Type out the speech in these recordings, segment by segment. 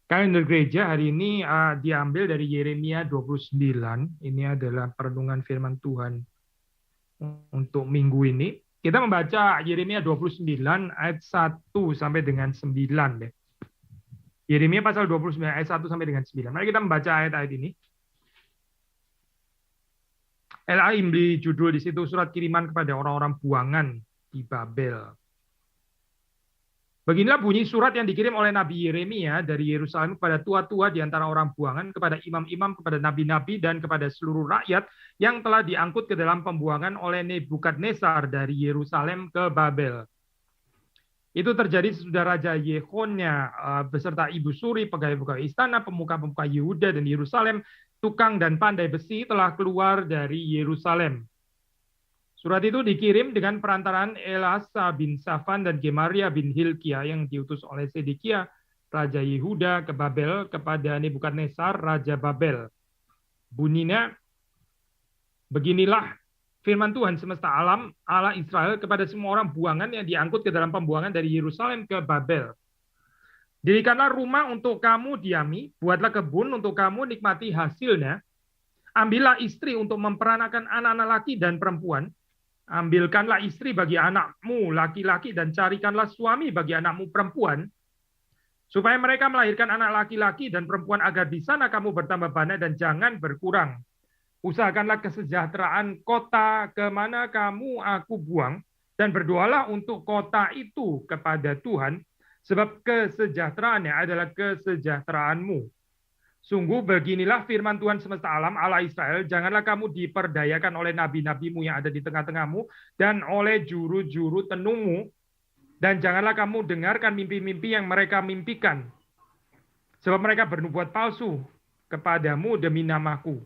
Kalender gereja hari ini diambil dari Yeremia 29. Ini adalah perenungan firman Tuhan untuk minggu ini. Kita membaca Yeremia 29 ayat 1 sampai dengan 9 deh. Yeremia pasal 29 ayat 1 sampai dengan 9. Mari kita membaca ayat-ayat ini. LA beri judul di situ surat kiriman kepada orang-orang buangan di Babel. Beginilah bunyi surat yang dikirim oleh Nabi Yeremia dari Yerusalem kepada tua-tua di antara orang buangan, kepada imam-imam, kepada nabi-nabi, dan kepada seluruh rakyat yang telah diangkut ke dalam pembuangan oleh Nebukadnezar dari Yerusalem ke Babel. Itu terjadi sesudah Raja Yehonia beserta ibu suri, pegawai-pegawai istana, pemuka-pemuka Yehuda dan Yerusalem, tukang dan pandai besi telah keluar dari Yerusalem. Surat itu dikirim dengan perantaraan Elasa bin Safan dan Gemaria bin Hilkia yang diutus oleh Sedekia, Raja Yehuda ke Babel kepada Nebukadnezar, Raja Babel. Bunyinya, beginilah firman Tuhan semesta alam, Allah Israel kepada semua orang buangan yang diangkut ke dalam pembuangan dari Yerusalem ke Babel. Dirikanlah rumah untuk kamu diami, buatlah kebun untuk kamu nikmati hasilnya, ambillah istri untuk memperanakan anak-anak laki dan perempuan, ambilkanlah istri bagi anakmu laki-laki dan carikanlah suami bagi anakmu perempuan, supaya mereka melahirkan anak laki-laki dan perempuan agar di sana kamu bertambah banyak dan jangan berkurang. Usahakanlah kesejahteraan kota kemana kamu aku buang, dan berdoalah untuk kota itu kepada Tuhan, sebab kesejahteraannya adalah kesejahteraanmu. Sungguh beginilah firman Tuhan semesta alam, Allah Israel, janganlah kamu diperdayakan oleh nabi-nabimu yang ada di tengah-tengahmu dan oleh juru-juru tenungmu, dan janganlah kamu dengarkan mimpi-mimpi yang mereka mimpikan, sebab mereka bernubuat palsu kepadamu demi namaku.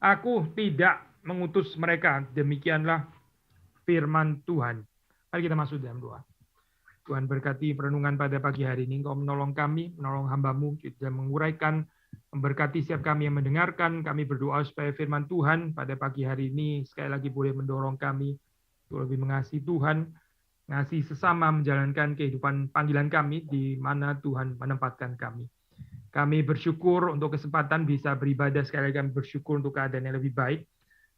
Aku tidak mengutus mereka, demikianlah firman Tuhan. Mari kita masuk dalam doa. Tuhan berkati perenungan pada pagi hari ini, Engkau menolong kami, menolong hamba-Mu, dan menguraikan, memberkati setiap kami yang mendengarkan. Kami berdoa supaya firman Tuhan pada pagi hari ini sekali lagi boleh mendorong kami untuk lebih mengasihi Tuhan, mengasihi sesama, menjalankan kehidupan panggilan kami di mana Tuhan menempatkan kami. Kami bersyukur untuk kesempatan bisa beribadah, sekali lagi kami bersyukur untuk keadaan yang lebih baik.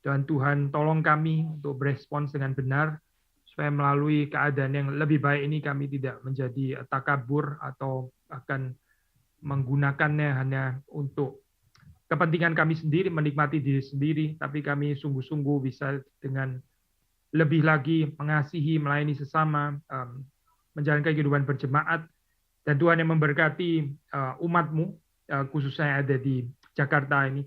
Dan Tuhan tolong kami untuk berespons dengan benar, supaya melalui keadaan yang lebih baik ini kami tidak menjadi takabur atau akan menggunakannya hanya untuk kepentingan kami sendiri, menikmati diri sendiri, tapi kami sungguh-sungguh bisa dengan lebih lagi mengasihi, melayani sesama, menjalankan kehidupan berjemaat, dan Tuhan yang memberkati umat-Mu, khususnya yang ada di Jakarta ini.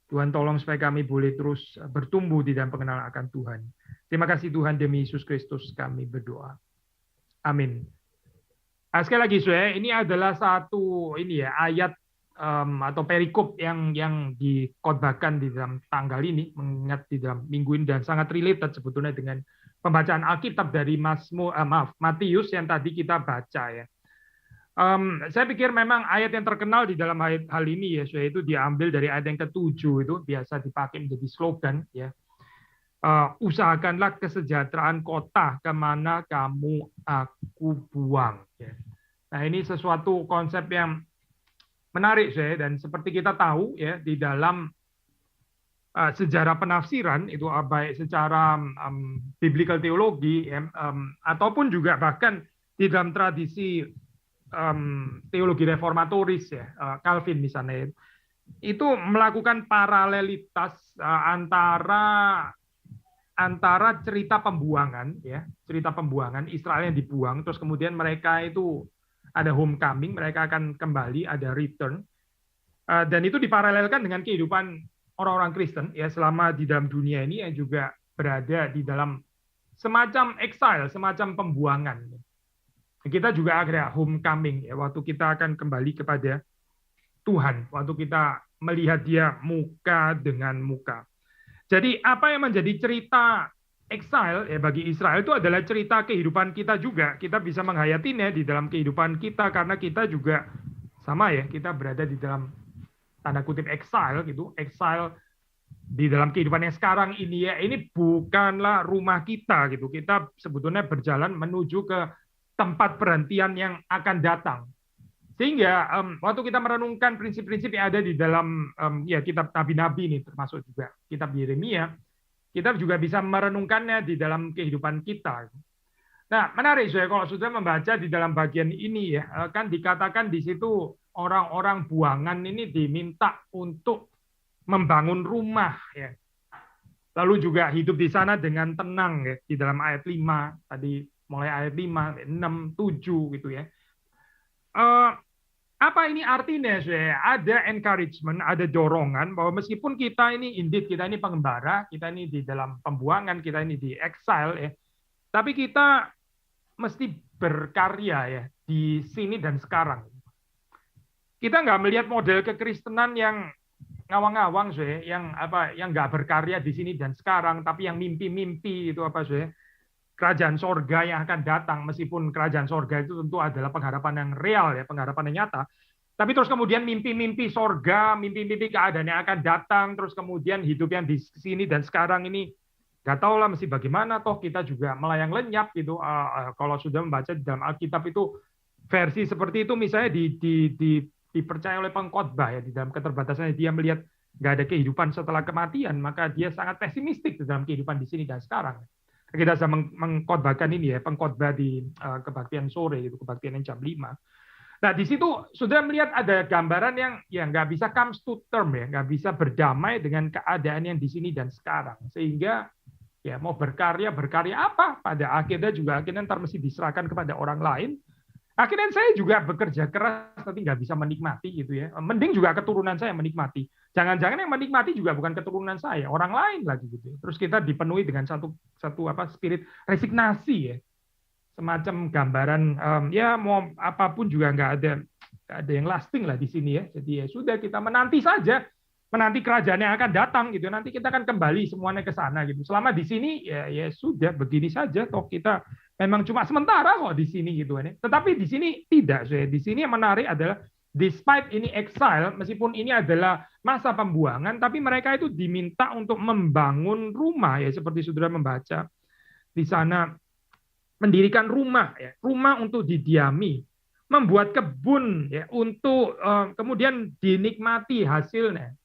Tuhan tolong supaya kami boleh terus bertumbuh di dalam pengenalan akan Tuhan. Terima kasih Tuhan, demi Yesus Kristus kami berdoa. Amin. Sekali lagi, saudara, ini adalah satu ayat atau perikop yang dikhotbahkan di dalam tanggal ini, mengingat di dalam minggu ini, dan sangat related sebetulnya dengan pembacaan Alkitab dari Matius yang tadi kita baca ya. Saya pikir memang ayat yang terkenal di dalam hal ini ya, yaitu diambil dari ayat yang ke-7, itu biasa dipakai menjadi slogan ya. Usahakanlah kesejahteraan kota kemana kamu aku buang. Ya. Nah, ini sesuatu konsep yang menarik saya, dan seperti kita tahu ya, di dalam sejarah penafsiran itu baik secara biblical teologi ya, ataupun juga bahkan di dalam tradisi teologi reformatoris ya, Calvin misalnya, itu melakukan paralelitas antara cerita pembuangan ya, cerita pembuangan Israel yang dibuang, terus kemudian mereka itu ada homecoming, mereka akan kembali, ada return, dan itu diparalelkan dengan kehidupan orang-orang Kristen ya selama di dalam dunia ini yang juga berada di dalam semacam exile, semacam pembuangan. Kita juga ada homecoming ya, waktu kita akan kembali kepada Tuhan, waktu kita melihat Dia muka dengan muka. Jadi apa yang menjadi cerita exile ya bagi Israel itu adalah cerita kehidupan kita juga. Kita bisa menghayatinya di dalam kehidupan kita, karena kita juga sama ya, kita berada di dalam tanda kutip exile gitu, exile di dalam kehidupan yang sekarang ini ya, ini bukanlah rumah kita gitu. Kita sebetulnya berjalan menuju ke tempat perhentian yang akan datang. Sehingga waktu kita merenungkan prinsip-prinsip yang ada di dalam ya kitab nabi-nabi ini, termasuk juga kitab Yeremia, kita juga bisa merenungkannya di dalam kehidupan kita. Nah, menarik saya kalau sudah membaca di dalam bagian ini ya, kan dikatakan di situ orang-orang buangan ini diminta untuk membangun rumah ya. Lalu juga hidup di sana dengan tenang ya, di dalam ayat 5 tadi, mulai ayat 5, 6, 7 gitu ya. Apa ini artinya? Ada encouragement, ada dorongan bahwa meskipun kita ini indeed, kita ini pengembara, kita ini di dalam pembuangan, kita ini di exile ya, tapi kita mesti berkarya ya di sini dan sekarang. Kita nggak melihat model kekristenan yang ngawang-ngawang yang nggak berkarya di sini dan sekarang, tapi yang mimpi-mimpi itu kerajaan sorga yang akan datang, meskipun kerajaan sorga itu tentu adalah pengharapan yang real ya, pengharapan yang nyata. Tapi terus kemudian mimpi-mimpi sorga, mimpi-mimpi keadaan yang akan datang, terus kemudian hidup yang di sini dan sekarang ini nggak tahu lah mesti bagaimana, toh kita juga melayang lenyap gitu. Kalau sudah membaca di dalam Alkitab itu versi seperti itu misalnya dipercaya oleh pengkhotbah ya, di dalam keterbatasannya dia melihat nggak ada kehidupan setelah kematian, maka dia sangat pesimistik di dalam kehidupan di sini dan sekarang. Kita bisa mengkhotbahkan ini ya, pengkhotbah di kebaktian sore gitu, kebaktian yang jam 5. Nah, di situ sudah melihat ada gambaran yang ya nggak bisa comes to term ya, nggak bisa berdamai dengan keadaan yang di sini dan sekarang. Sehingga ya mau berkarya apa? Pada akhirnya ntar mesti diserahkan kepada orang lain. Akhirnya saya juga bekerja keras tapi nggak bisa menikmati gitu ya. Mending juga keturunan saya menikmati. Jangan-jangan yang menikmati juga bukan keturunan saya, orang lain lagi gitu. Terus kita dipenuhi dengan satu spirit resignasi ya. Semacam gambaran ya mau apapun juga nggak ada yang lasting lah di sini ya. Jadi ya sudah, kita menanti saja, menanti kerajaan yang akan datang gitu. Nanti kita akan kembali semuanya ke sana gitu. Selama di sini ya sudah begini saja, toh kita memang cuma sementara kok di sini gitu kan. Tetapi di sini tidak. Di sini yang menarik adalah despite ini exile, meskipun ini adalah masa pembuangan, tapi mereka itu diminta untuk membangun rumah ya, seperti saudara membaca di sana, mendirikan rumah ya, rumah untuk didiami, membuat kebun ya untuk kemudian dinikmati hasilnya.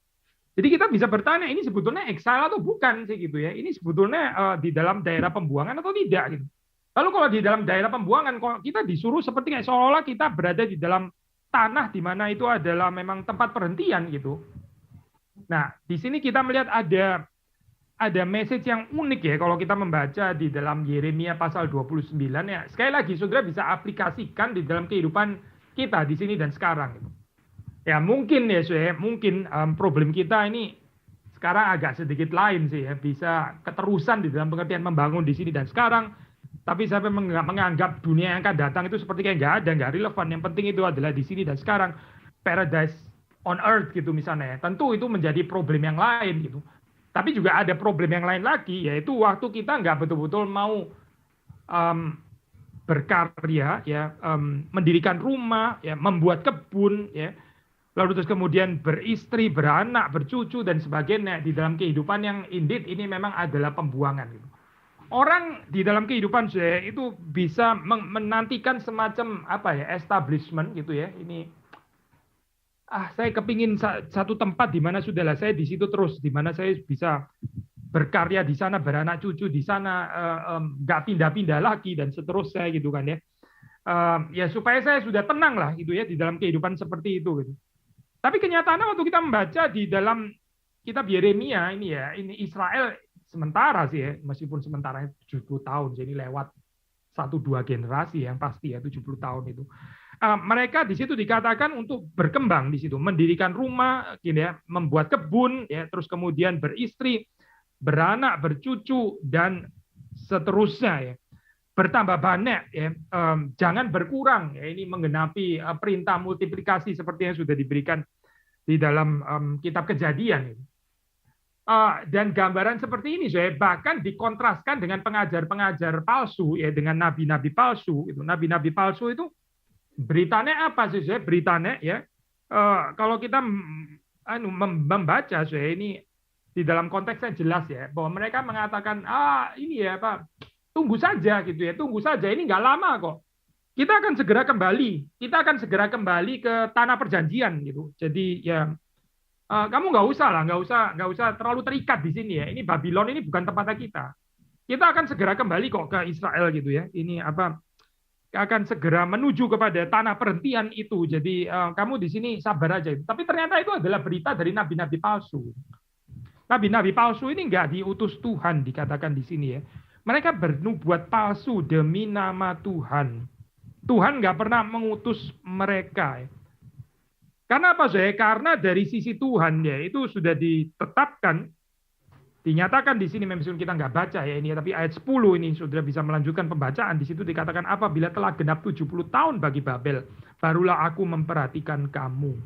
Jadi kita bisa bertanya, ini sebetulnya exile atau bukan sih gitu ya? Ini sebetulnya di dalam daerah pembuangan atau tidak gitu. Lalu kalau di dalam daerah pembuangan, kalau kita disuruh seperti kayak seolah-olah kita berada di dalam tanah di mana itu adalah memang tempat perhentian gitu. Nah, di sini kita melihat ada message yang unik ya kalau kita membaca di dalam Yeremia pasal 29 ya. Sekali lagi saudara bisa aplikasikan di dalam kehidupan kita di sini dan sekarang. Ya mungkin ya saya, mungkin problem kita ini sekarang agak sedikit lain sih ya, bisa keterusan di dalam pengertian membangun di sini dan sekarang. Tapi saya menganggap dunia yang akan datang itu seperti kayak nggak relevan. Yang penting itu adalah di sini dan sekarang, paradise on earth gitu misalnya. Tentu itu menjadi problem yang lain gitu. Tapi juga ada problem yang lain lagi, yaitu waktu kita nggak betul-betul mau berkarya, ya, mendirikan rumah, ya, membuat kebun, ya, lalu terus kemudian beristri, beranak, bercucu dan sebagainya di dalam kehidupan yang indeed ini memang adalah pembuangan. Gitu. Orang di dalam kehidupan saya itu bisa menantikan semacam establishment gitu ya. Ini saya kepingin satu tempat di mana sudahlah saya di situ terus, di mana saya bisa berkarya di sana, beranak cucu di sana, nggak pindah-pindah lagi dan seterusnya gitu kan ya. Ya supaya saya sudah tenang lah gitu ya di dalam kehidupan seperti itu gitu. Tapi kenyataannya waktu kita membaca di dalam kitab Yeremia ini ya, ini Israel sementara sih ya, meskipun sementara 70 tahun, jadi lewat 1-2 generasi yang pasti ya 70 tahun itu. Mereka di situ dikatakan untuk berkembang di situ, mendirikan rumah, gini ya, membuat kebun, ya, terus kemudian beristri, beranak, bercucu dan seterusnya ya. Bertambah banyak ya, jangan berkurang ya. Ini menggenapi perintah multiplikasi seperti yang sudah diberikan di dalam kitab Kejadian. Dan gambaran seperti ini saya bahkan dikontraskan dengan pengajar-pengajar palsu ya, dengan nabi-nabi palsu. Itu nabi-nabi palsu itu beritanya apa sih saya? Beritanya ya, kalau kita membaca saya ini di dalam konteksnya jelas ya, bahwa mereka mengatakan ini ya Pak, tunggu saja gitu ya, tunggu saja, ini nggak lama kok. kita akan segera kembali. Kita akan segera kembali ke tanah perjanjian gitu. Jadi ya kamu nggak usah lah, nggak usah terlalu terikat di sini ya. Ini Babylon ini bukan tempatnya kita. Kita akan segera kembali kok ke Israel gitu ya. Ini apa? Akan segera menuju kepada tanah perhentian itu. Jadi kamu di sini sabar aja. Tapi ternyata itu adalah berita dari nabi-nabi palsu. Nabi-nabi palsu ini nggak diutus Tuhan, dikatakan di sini ya. Mereka bernubuat palsu demi nama Tuhan. Tuhan nggak pernah mengutus mereka. Karena apa, saya? Karena dari sisi Tuhan ya itu sudah ditetapkan, dinyatakan di sini, meskipun kita nggak baca ya ini, tapi ayat 10 ini sudah bisa melanjutkan pembacaan. Di situ dikatakan apabila telah genap 70 tahun bagi Babel, barulah aku memperhatikan kamu.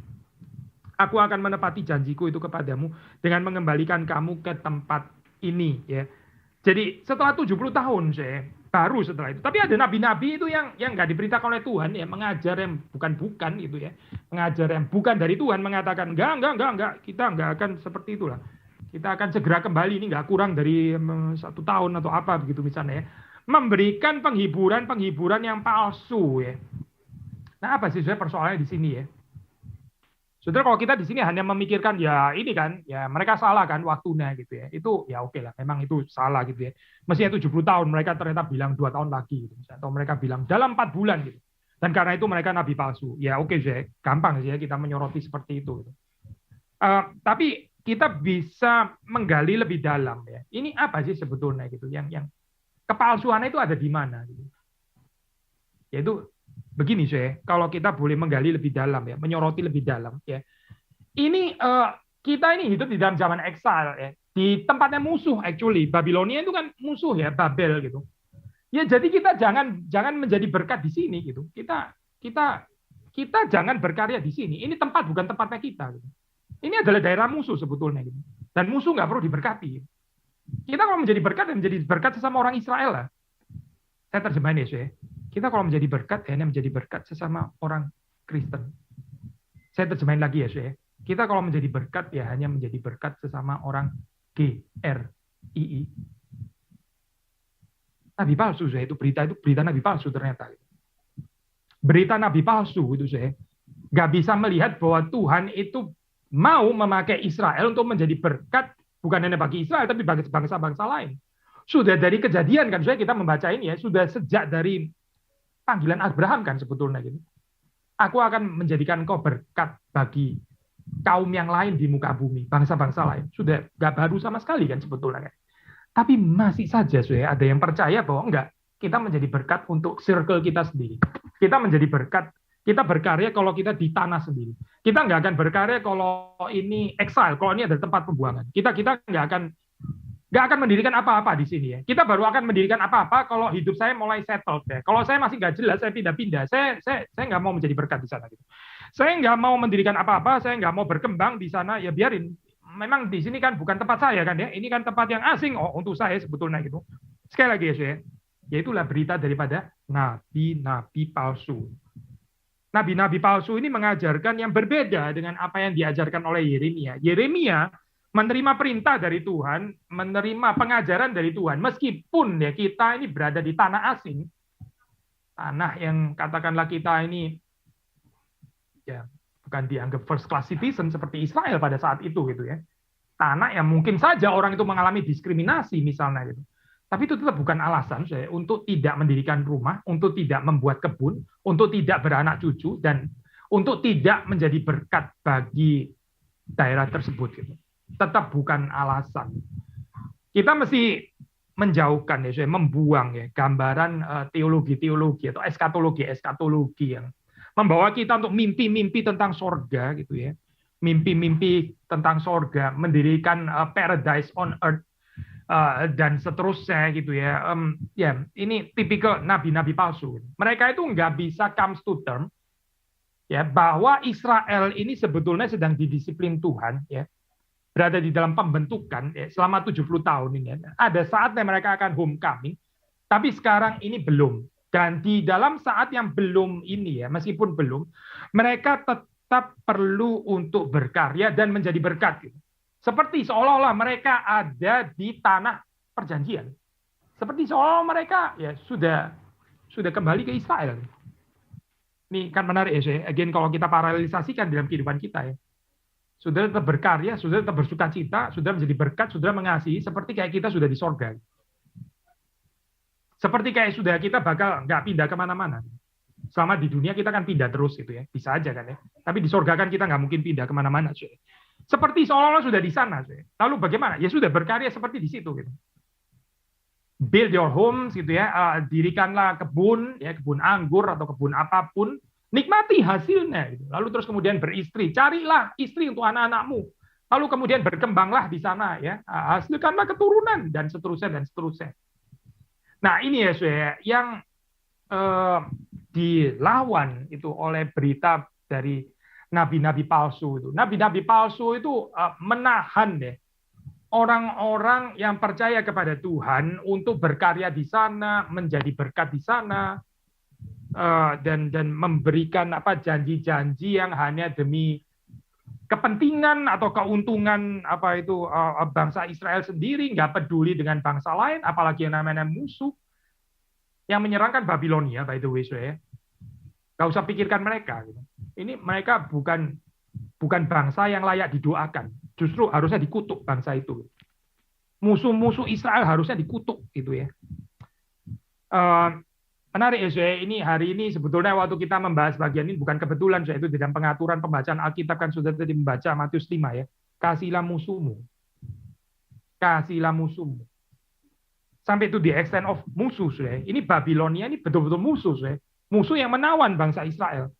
Aku akan menepati janjiku itu kepadamu dengan mengembalikan kamu ke tempat ini ya. Jadi setelah 70 tahun saya baru setelah itu. Tapi ada nabi-nabi itu yang nggak diperintahkan oleh Tuhan ya, mengajar yang bukan gitu ya. Mengajar yang bukan dari Tuhan, mengatakan enggak, kita nggak akan seperti itulah. Kita akan segera kembali, ini nggak kurang dari 1 tahun atau apa begitu misalnya ya. Memberikan penghiburan yang palsu ya. Nah, apa sih sebenarnya persoalannya di sini ya? Saudara, kalau kita di sini hanya memikirkan ya ini kan, ya mereka salah kan waktunya gitu ya. Itu ya oke lah, memang itu salah gitu ya. Mestinya 70 tahun, mereka ternyata bilang 2 tahun lagi gitu. Atau mereka bilang dalam 4 bulan gitu. Dan karena itu mereka nabi palsu. Ya oke sih, gampang sih ya kita menyoroti seperti itu. Gitu. Tapi kita bisa menggali lebih dalam ya. Ini apa sih sebetulnya gitu? Yang kepalsuannya itu ada di mana gitu. Yaitu begini saya, kalau kita boleh menggali lebih dalam ya, menyoroti lebih dalam ya. Ini kita ini hidup di dalam zaman exile ya, di tempatnya musuh actually. Babilonia itu kan musuh ya, Babel gitu. Ya jadi kita jangan menjadi berkat di sini gitu. Kita jangan berkarya di sini. Ini tempat bukan tempatnya kita gitu. Ini adalah daerah musuh sebetulnya gitu. Dan musuh nggak perlu diberkati. Kita kalau menjadi berkat, menjadi berkat sesama orang Israel lah. Saya terjemahin ya, saya. Kita kalau menjadi berkat, hanya menjadi berkat sesama orang Kristen. Saya terjemahin lagi ya, saya. Kita kalau menjadi berkat, ya hanya menjadi berkat sesama orang GRII. Nabi palsu, saya. Itu berita nabi palsu ternyata. Berita nabi palsu itu saya. Nggak bisa melihat bahwa Tuhan itu mau memakai Israel untuk menjadi berkat, bukan hanya bagi Israel, tapi bagi bangsa-bangsa lain. Sudah dari kejadian kan, saya kita membaca ini ya, sudah sejak dari panggilan Abraham kan sebetulnya gitu. Aku akan menjadikan kau berkat bagi kaum yang lain di muka bumi, bangsa-bangsa lain. Sudah nggak baru sama sekali kan sebetulnya. Tapi masih saja saya ada yang percaya bahwa enggak, kita menjadi berkat untuk circle kita sendiri. Kita menjadi berkat, kita berkarya kalau kita di tanah sendiri. Kita nggak akan berkarya kalau ini exile, kalau ini adalah tempat pembuangan. Kita nggak akan mendirikan apa-apa di sini ya. Kita baru akan mendirikan apa-apa kalau hidup saya mulai settled ya. Kalau saya masih nggak jelas, saya pindah-pindah. Saya nggak mau menjadi berkat di sana gitu. Saya nggak mau mendirikan apa-apa, saya nggak mau berkembang di sana, ya biarin. Memang di sini kan bukan tempat saya kan ya. Ini kan tempat yang asing untuk saya sebetulnya gitu. Sekali lagi ya, saya. Ya itulah berita daripada nabi-nabi palsu. Nabi-nabi palsu ini mengajarkan yang berbeda dengan apa yang diajarkan oleh Yeremia. Yeremia menerima perintah dari Tuhan, menerima pengajaran dari Tuhan, meskipun ya kita ini berada di tanah asing, tanah yang katakanlah kita ini ya bukan dianggap first class citizen seperti Israel pada saat itu gitu ya, tanah yang mungkin saja orang itu mengalami diskriminasi misalnya gitu, tapi itu tetap bukan alasan saya untuk tidak mendirikan rumah, untuk tidak membuat kebun, untuk tidak beranak cucu, dan untuk tidak menjadi berkat bagi daerah tersebut gitu. Tetap bukan alasan. Kita mesti menjauhkan ya, membuang ya gambaran teologi-teologi atau eskatologi yang membawa kita untuk mimpi-mimpi tentang sorga gitu ya, mimpi-mimpi tentang sorga, mendirikan paradise on earth dan seterusnya gitu ya. Ya ini tipikal nabi-nabi palsu. Mereka itu nggak bisa comes to term ya bahwa Israel ini sebetulnya sedang didisiplin Tuhan ya. Berada di dalam pembentukan ya, selama 70 tahun ini. Ya. Ada saatnya mereka akan homecoming, tapi sekarang ini belum. Dan di dalam saat yang belum ini ya, meskipun belum, mereka tetap perlu untuk berkarya dan menjadi berkat. Gitu. Seperti seolah-olah mereka ada di tanah perjanjian. Seperti seolah-olah mereka ya sudah kembali ke Israel. Ini kan menarik ya, saudara. Again, kalau kita paralelisasikan dalam kehidupan kita ya, saudara tetap berkarya, saudara tetap bersuka cita, saudara menjadi berkat, saudara mengasihi, seperti kayak kita sudah di sorga. Seperti kayak sudah kita bakal nggak pindah kemana-mana. Selama di dunia kita kan pindah terus gitu ya, bisa aja kan ya. Tapi di sorga kan kita nggak mungkin pindah kemana-mana. Seperti seolah-olah sudah di sana. Lalu bagaimana? Ya sudah berkarya seperti di situ gitu. Build your homes gitu ya, dirikanlah kebun ya, kebun anggur atau kebun apapun, nikmati hasilnya gitu. Lalu terus kemudian beristri, carilah istri untuk anak-anakmu, lalu kemudian berkembanglah di sana ya, hasilkanlah keturunan dan seterusnya dan seterusnya. Nah ini ya saudara, yang dilawan itu oleh berita dari nabi-nabi palsu itu. Nabi-nabi palsu itu menahan deh orang-orang yang percaya kepada Tuhan untuk berkarya di sana, menjadi berkat di sana, dan memberikan janji-janji yang hanya demi kepentingan atau keuntungan bangsa Israel sendiri, nggak peduli dengan bangsa lain, apalagi yang namanya musuh yang menyerangkan Babilonia, by the way, ya. Nggak usah pikirkan mereka. Gitu. Ini mereka bukan bangsa yang layak didoakan. Justru harusnya dikutuk bangsa itu. Musuh-musuh Israel harusnya dikutuk gitu ya. Menarik ya, saya ini hari ini sebetulnya waktu kita membahas bagian ini bukan kebetulan, saya itu dalam pengaturan pembacaan Alkitab kan sudah tadi membaca Matius 5 ya. Kasihilah musuhmu. Kasihilah musuhmu. Sampai itu di extent of musuh, saya. Ini Babilonia ini betul-betul musuh, saya. Musuh yang menawan bangsa Israel.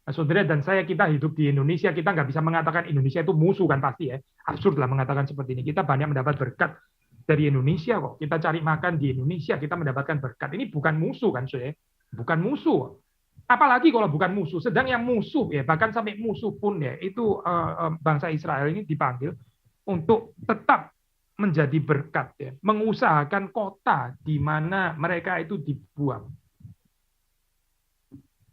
Nah, saudara dan saya, kita hidup di Indonesia, kita nggak bisa mengatakan Indonesia itu musuh kan pasti ya. Absurd lah mengatakan seperti ini. Kita banyak mendapat berkat dari Indonesia kok. Kita cari makan di Indonesia, kita mendapatkan berkat. Ini bukan musuh kan saudara. Bukan musuh. Apalagi kalau bukan musuh. Sedang yang musuh ya, bahkan sampai musuh pun ya, itu bangsa Israel ini dipanggil untuk tetap menjadi berkat ya. Mengusahakan kota di mana mereka itu dibuang.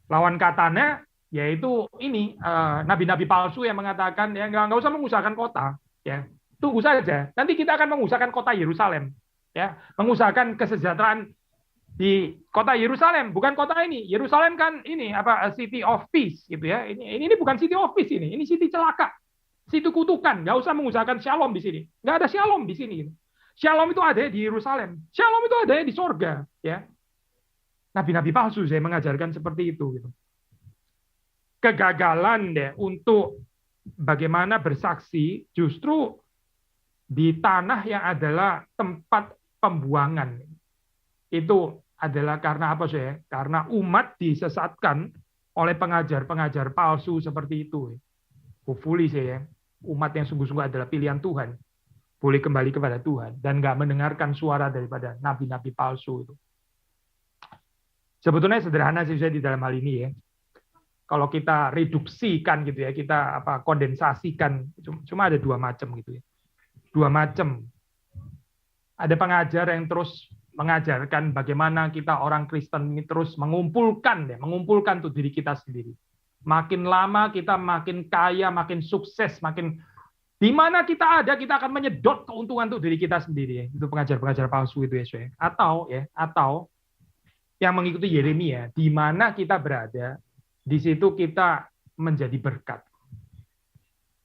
Lawan katanya yaitu ini nabi-nabi palsu yang mengatakan ya nggak usah mengusahakan kota ya, tunggu saja nanti kita akan mengusahakan kota Yerusalem ya, mengusahakan kesejahteraan di kota Yerusalem, bukan kota ini. Yerusalem kan ini city of peace gitu ya, ini bukan city of peace, ini city celaka, city kutukan. Nggak usah mengusahakan shalom di sini, nggak ada shalom di sini. Shalom itu ada di Yerusalem, shalom itu ada di sorga ya. Nabi-nabi palsu saya mengajarkan seperti itu gitu. Kegagalan deh untuk bagaimana bersaksi justru di tanah yang adalah tempat pembuangan. Itu adalah karena apa sih? Karena umat disesatkan oleh pengajar-pengajar palsu seperti itu. Hopefully sih ya, umat yang sungguh-sungguh adalah pilihan Tuhan boleh kembali kepada Tuhan dan nggak mendengarkan suara daripada nabi-nabi palsu itu. Sebetulnya sederhana sih saya di dalam hal ini ya. Kalau kita reduksikan gitu ya, kita kondensasikan, cuma ada dua macam gitu ya. Dua macam. Ada pengajar yang terus mengajarkan bagaimana kita orang Kristen ini terus mengumpulkan tuh diri kita sendiri. Makin lama kita makin kaya, makin sukses, makin di mana kita ada kita akan menyedot keuntungan tuh diri kita sendiri ya. Itu pengajar-pengajar palsu itu ya. Atau yang mengikuti Yeremia, di mana kita berada, di situ kita menjadi berkat.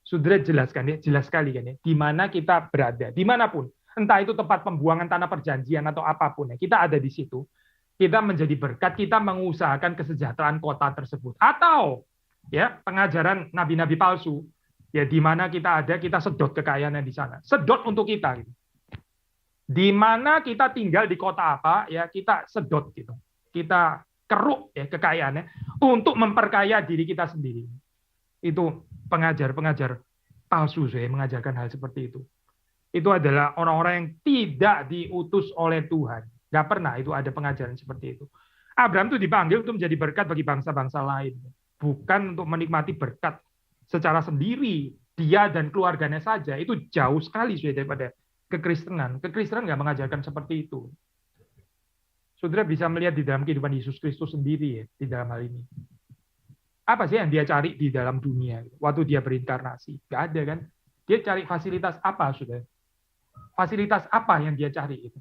Saudara jelaskan ya, jelas sekali kan ya, di mana kita berada, dimanapun, entah itu tempat pembuangan tanah perjanjian atau apapun ya, kita ada di situ, kita menjadi berkat, kita mengusahakan kesejahteraan kota tersebut. Atau ya pengajaran nabi-nabi palsu, ya di mana kita ada, kita sedot kekayaannya di sana, sedot untuk kita. Gitu. Di mana kita tinggal di kota apa, ya kita sedot gitu, kita keruk ya kekayaannya untuk memperkaya diri kita sendiri. Itu pengajar-pengajar palsu saya mengajarkan hal seperti itu. Itu adalah orang-orang yang tidak diutus oleh Tuhan. Nggak pernah itu ada pengajaran seperti itu. Abraham itu dipanggil untuk menjadi berkat bagi bangsa-bangsa lain. Bukan untuk menikmati berkat secara sendiri. Dia dan keluarganya saja. Itu jauh sekali daripada kekristenan. Kekristenan nggak mengajarkan seperti itu. Saudara bisa melihat di dalam kehidupan Yesus Kristus sendiri ya, di dalam hal ini. Apa sih yang dia cari di dalam dunia waktu dia berinkarnasi? Nggak ada kan? Dia cari fasilitas apa, saudara? Fasilitas apa yang dia cari itu?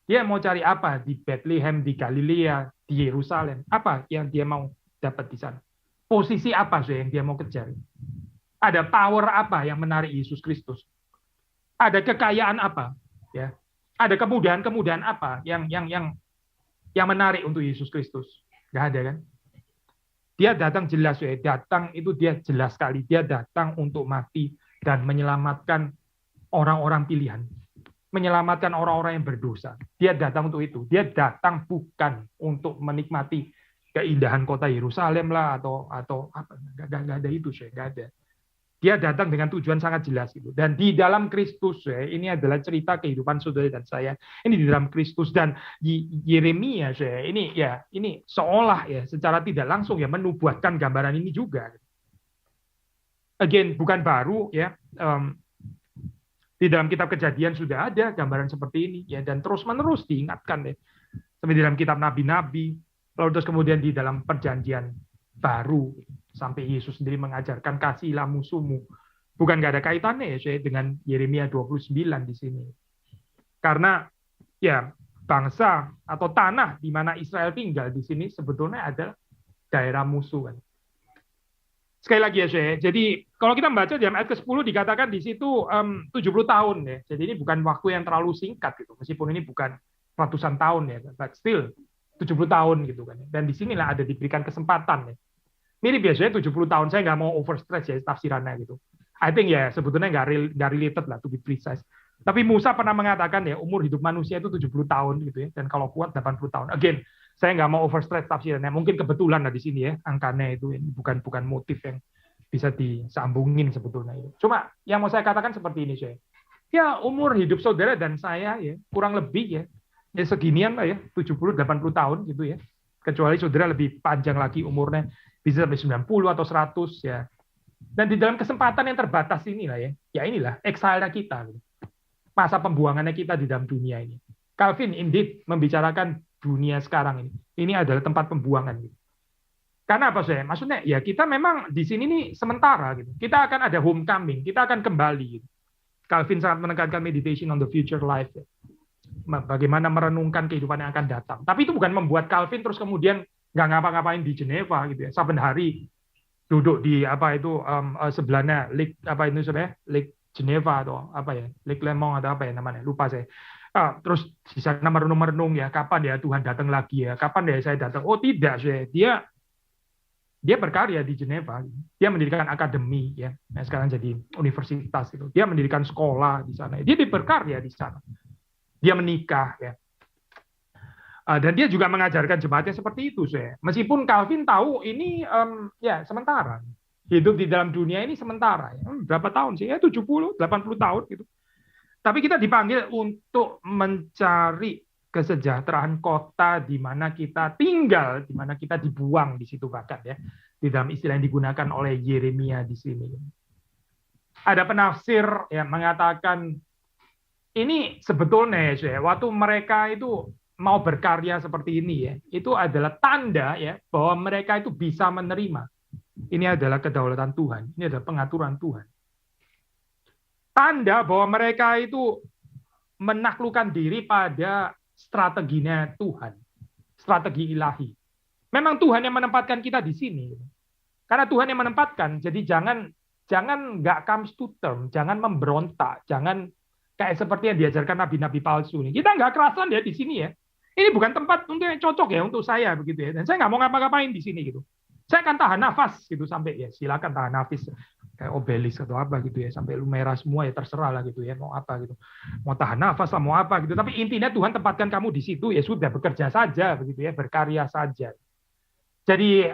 Dia mau cari apa di Bethlehem, di Galilea, di Yerusalem? Apa yang dia mau dapat di sana? Posisi apa yang dia mau kejar? Ada power apa yang menarik Yesus Kristus? Ada kekayaan apa? Ya, ada kemudahan-kemudahan apa yang menarik untuk Yesus Kristus? Nggak ada kan? Dia datang jelas, datang itu dia jelas sekali. Dia datang untuk mati dan menyelamatkan orang-orang pilihan. Menyelamatkan orang-orang yang berdosa. Dia datang untuk itu. Dia datang bukan untuk menikmati keindahan kota Yerusalem lah atau apa. Nggak ada itu, nggak ada. Dia datang dengan tujuan sangat jelas gitu. Dan di dalam Kristus, ini adalah cerita kehidupan saudara dan saya. Ini di dalam Kristus dan Yeremia, ini seolah ya secara tidak langsung ya menubuatkan gambaran ini juga. Again, bukan baru ya. Di dalam kitab Kejadian sudah ada gambaran seperti ini ya, dan terus-menerus diingatkan ya. Sampai di dalam kitab nabi-nabi, lalu terus kemudian di dalam perjanjian baru sampai Yesus sendiri mengajarkan kasihilah musuhmu. Bukan nggak ada kaitannya ya dengan Yeremia 29 di sini. Karena ya bangsa atau tanah di mana Israel tinggal di sini sebetulnya adalah daerah musuh kan. Sekali lagi ya jadi kalau kita membaca di ayat ke-10 dikatakan di situ 70 tahun ya. Jadi ini bukan waktu yang terlalu singkat gitu. Meskipun ini bukan ratusan tahun ya, but still 70 tahun gitu kan. Dan di sinilah ada diberikan kesempatan ya. Mirip biasanya 70 tahun, saya nggak mau overstretch ya tafsirannya gitu. I think ya sebetulnya nggak related lah to be precise. Tapi Musa pernah mengatakan ya umur hidup manusia itu 70 tahun gitu ya, dan kalau kuat 80 tahun. Again, saya nggak mau overstretch tafsirannya. Mungkin kebetulan lah di sini ya angkanya itu ini bukan motif yang bisa disambungin sebetulnya itu. Cuma yang mau saya katakan seperti ini saya. Ya umur hidup saudara dan saya ya kurang lebih ya seginian lah ya 70-80 tahun gitu ya. Kecuali saudara lebih panjang lagi umurnya bisa sampai 90 atau 100 ya. Dan di dalam kesempatan yang terbatas inilah ya inilah exile kita. Masa pembuangannya kita di dalam dunia ini. Calvin indeed membicarakan dunia sekarang ini. Ini adalah tempat pembuangan gitu. Karena apa saya? Maksudnya ya kita memang di sini nih sementara gitu. Kita akan ada homecoming, kita akan kembali gitu. Calvin sangat menekankan meditation on the future life ya. Bagaimana merenungkan kehidupan yang akan datang. Tapi itu bukan membuat Calvin terus kemudian nggak ngapa-ngapain di Geneva gitu ya. Saben hari duduk di sebelahnya Lake Lake Geneva atau apa ya, Lake Lemong atau apa ya namanya, lupa saya. Terus di sana merenung-merenung ya, kapan ya Tuhan datang lagi ya, kapan ya saya datang. Oh tidak, dia berkarya di Geneva. Dia mendirikan akademi ya, nah, sekarang jadi universitas itu. Dia mendirikan sekolah di sana. Dia berkarya di sana. Dia menikah ya. Dan dia juga mengajarkan jemaatnya seperti itu, meskipun Calvin tahu ini ya sementara, hidup di dalam dunia ini sementara, ya. Berapa tahun sih? Ya 70, 80 tahun gitu. Tapi kita dipanggil untuk mencari kesejahteraan kota di mana kita tinggal, di mana kita dibuang di situ bahkan ya, di dalam istilah yang digunakan oleh Yeremia di sini. Ada penafsir yang mengatakan ini sebetulnya ya, waktu mereka itu mau berkarya seperti ini ya, itu adalah tanda ya bahwa mereka itu bisa menerima. Ini adalah kedaulatan Tuhan, ini adalah pengaturan Tuhan. Tanda bahwa mereka itu menaklukkan diri pada strateginya Tuhan, strategi ilahi. Memang Tuhan yang menempatkan kita di sini. Karena Tuhan yang menempatkan, jadi jangan nggak comes to term, jangan memberontak, jangan kayak seperti yang diajarkan nabi-nabi palsu ini. Kita nggak kerasan ya di sini ya. Ini bukan tempat untuk yang cocok ya untuk saya begitu ya. Dan saya nggak mau ngapa-ngapain di sini gitu. Saya akan tahan nafas gitu sampai ya silakan tahan nafas kayak obelis atau apa gitu ya sampai lu merah semua ya terserah lah gitu ya mau apa gitu. Mau tahan nafas lah mau apa gitu. Tapi intinya Tuhan tempatkan kamu di situ ya sudah bekerja saja begitu ya berkarya saja. Jadi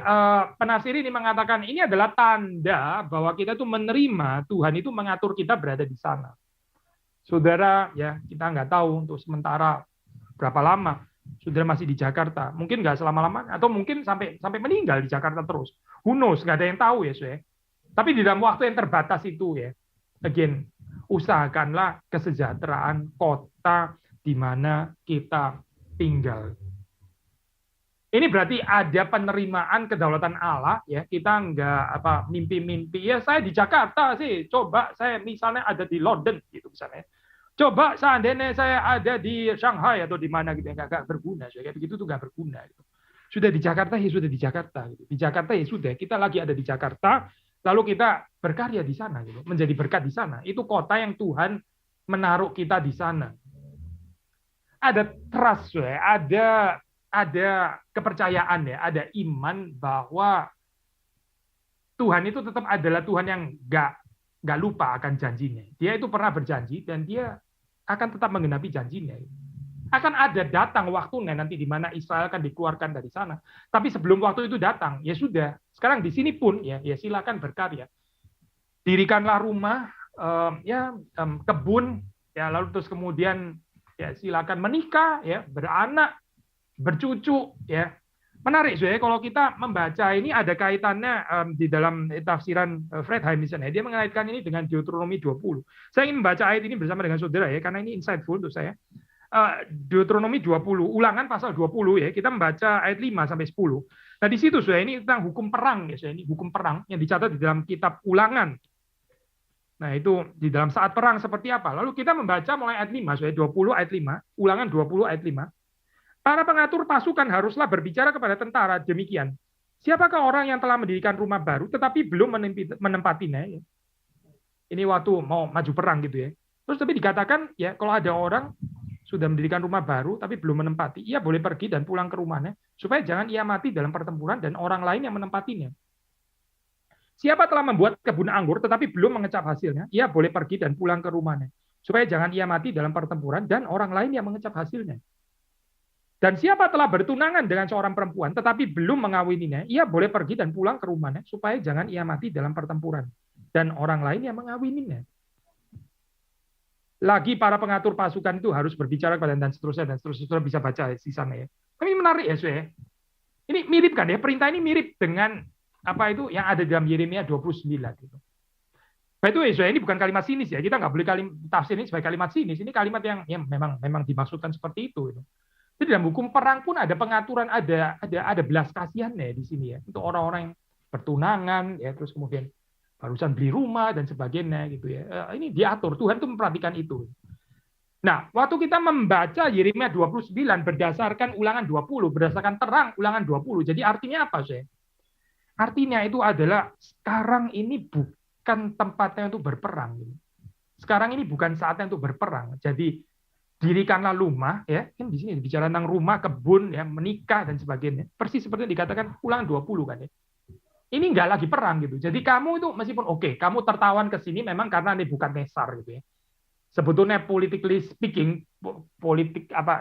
penafsir ini mengatakan ini adalah tanda bahwa kita tuh menerima Tuhan itu mengatur kita berada di sana. Saudara ya kita nggak tahu untuk sementara berapa lama. Saudara masih di Jakarta, mungkin nggak selama-lamanya, atau mungkin sampai meninggal di Jakarta terus. Who knows, nggak ada yang tahu ya, saya. Tapi di dalam waktu yang terbatas itu ya, again, usahakanlah kesejahteraan kota di mana kita tinggal. Ini berarti ada penerimaan kedaulatan Allah ya. Kita nggak mimpi-mimpi ya. Saya di Jakarta sih, coba saya misalnya ada di London gitu misalnya. Coba seandainya saya ada di Shanghai atau di mana gitu, nggak berguna, kayak begitu tuh nggak berguna. Gitu. Sudah di Jakarta, ya sudah di Jakarta. Di Jakarta ya sudah, kita lagi ada di Jakarta, lalu kita berkarya di sana, gitu. Menjadi berkat di sana. Itu kota yang Tuhan menaruh kita di sana. Ada trust, ya. Ada kepercayaan, ya. Ada iman bahwa Tuhan itu tetap adalah Tuhan yang nggak lupa akan janjinya. Dia itu pernah berjanji dan dia akan tetap menggenapi janjinya. Akan ada datang waktunya nanti di mana Israel akan dikeluarkan dari sana. Tapi sebelum waktu itu datang, ya sudah. Sekarang di sini pun ya silakan berkarya. Dirikanlah rumah, kebun, ya lalu terus kemudian ya silakan menikah, ya beranak, bercucu, ya. Menarik, ya kalau kita membaca ini ada kaitannya di dalam tafsiran Fredheim misalnya. Dia mengaitkan ini dengan Deuteronomi 20. Saya ingin membaca ayat ini bersama dengan saudara ya, karena ini insightful untuk saya. Deuteronomi 20, Ulangan pasal 20 ya, kita membaca ayat 5 sampai 10. Nah, di situ Saudara ini tentang hukum perang ya, Saudara, ini hukum perang yang dicatat di dalam kitab Ulangan. Nah, itu di dalam saat perang seperti apa? Lalu kita membaca mulai ayat 5, Saudara, 20 ayat 5, Ulangan 20 ayat 5. Para pengatur pasukan haruslah berbicara kepada tentara demikian. Siapakah orang yang telah mendirikan rumah baru tetapi belum menempatinya ya? Ini waktu mau maju perang gitu ya. Terus tapi dikatakan ya kalau ada orang sudah mendirikan rumah baru tapi belum menempati, ia boleh pergi dan pulang ke rumahnya, supaya jangan ia mati dalam pertempuran dan orang lain yang menempatinya. Siapa telah membuat kebun anggur tetapi belum mengecap hasilnya, ia boleh pergi dan pulang ke rumahnya, supaya jangan ia mati dalam pertempuran dan orang lain yang mengecap hasilnya. Dan siapa telah bertunangan dengan seorang perempuan tetapi belum mengawininya, ia boleh pergi dan pulang ke rumahnya, supaya jangan ia mati dalam pertempuran dan orang lain yang mengawininya. Lagi para pengatur pasukan itu harus berbicara kepada dan seterusnya bisa baca di sana ya. Tapi ini menarik ya, Saudara. Ini mirip kan ya, perintah ini mirip dengan apa itu yang ada dalam Yeremia 29 gitu. Nah, itu ya, Saudara, ini bukan kalimat sinis ya. Kita nggak boleh tafsir ini sebagai kalimat sinis. Ini kalimat yang memang dimaksudkan seperti itu gitu. Jadi dalam hukum perang pun ada pengaturan, ada belas kasihannya di sini ya, untuk orang-orang yang bertunangan ya, terus kemudian barusan beli rumah dan sebagainya gitu ya. Ini diatur, Tuhan tuh memperhatikan itu. Nah, waktu kita membaca Yeremia 29 berdasarkan Ulangan 20, berdasarkan terang Ulangan 20. Jadi artinya apa, sih? Artinya itu adalah sekarang ini bukan tempatnya untuk berperang. Sekarang ini bukan saatnya untuk berperang. Jadi dirikanlah rumah ya, kan di sini bicara tentang rumah, kebun ya, menikah dan sebagainya. Persis seperti yang dikatakan Ulangan 20 kan ya. Ini nggak lagi perang gitu. Jadi kamu itu meskipun oke, kamu tertawan ke sini memang karena Nebukadnezar gitu ya. Sebetulnya politically speaking,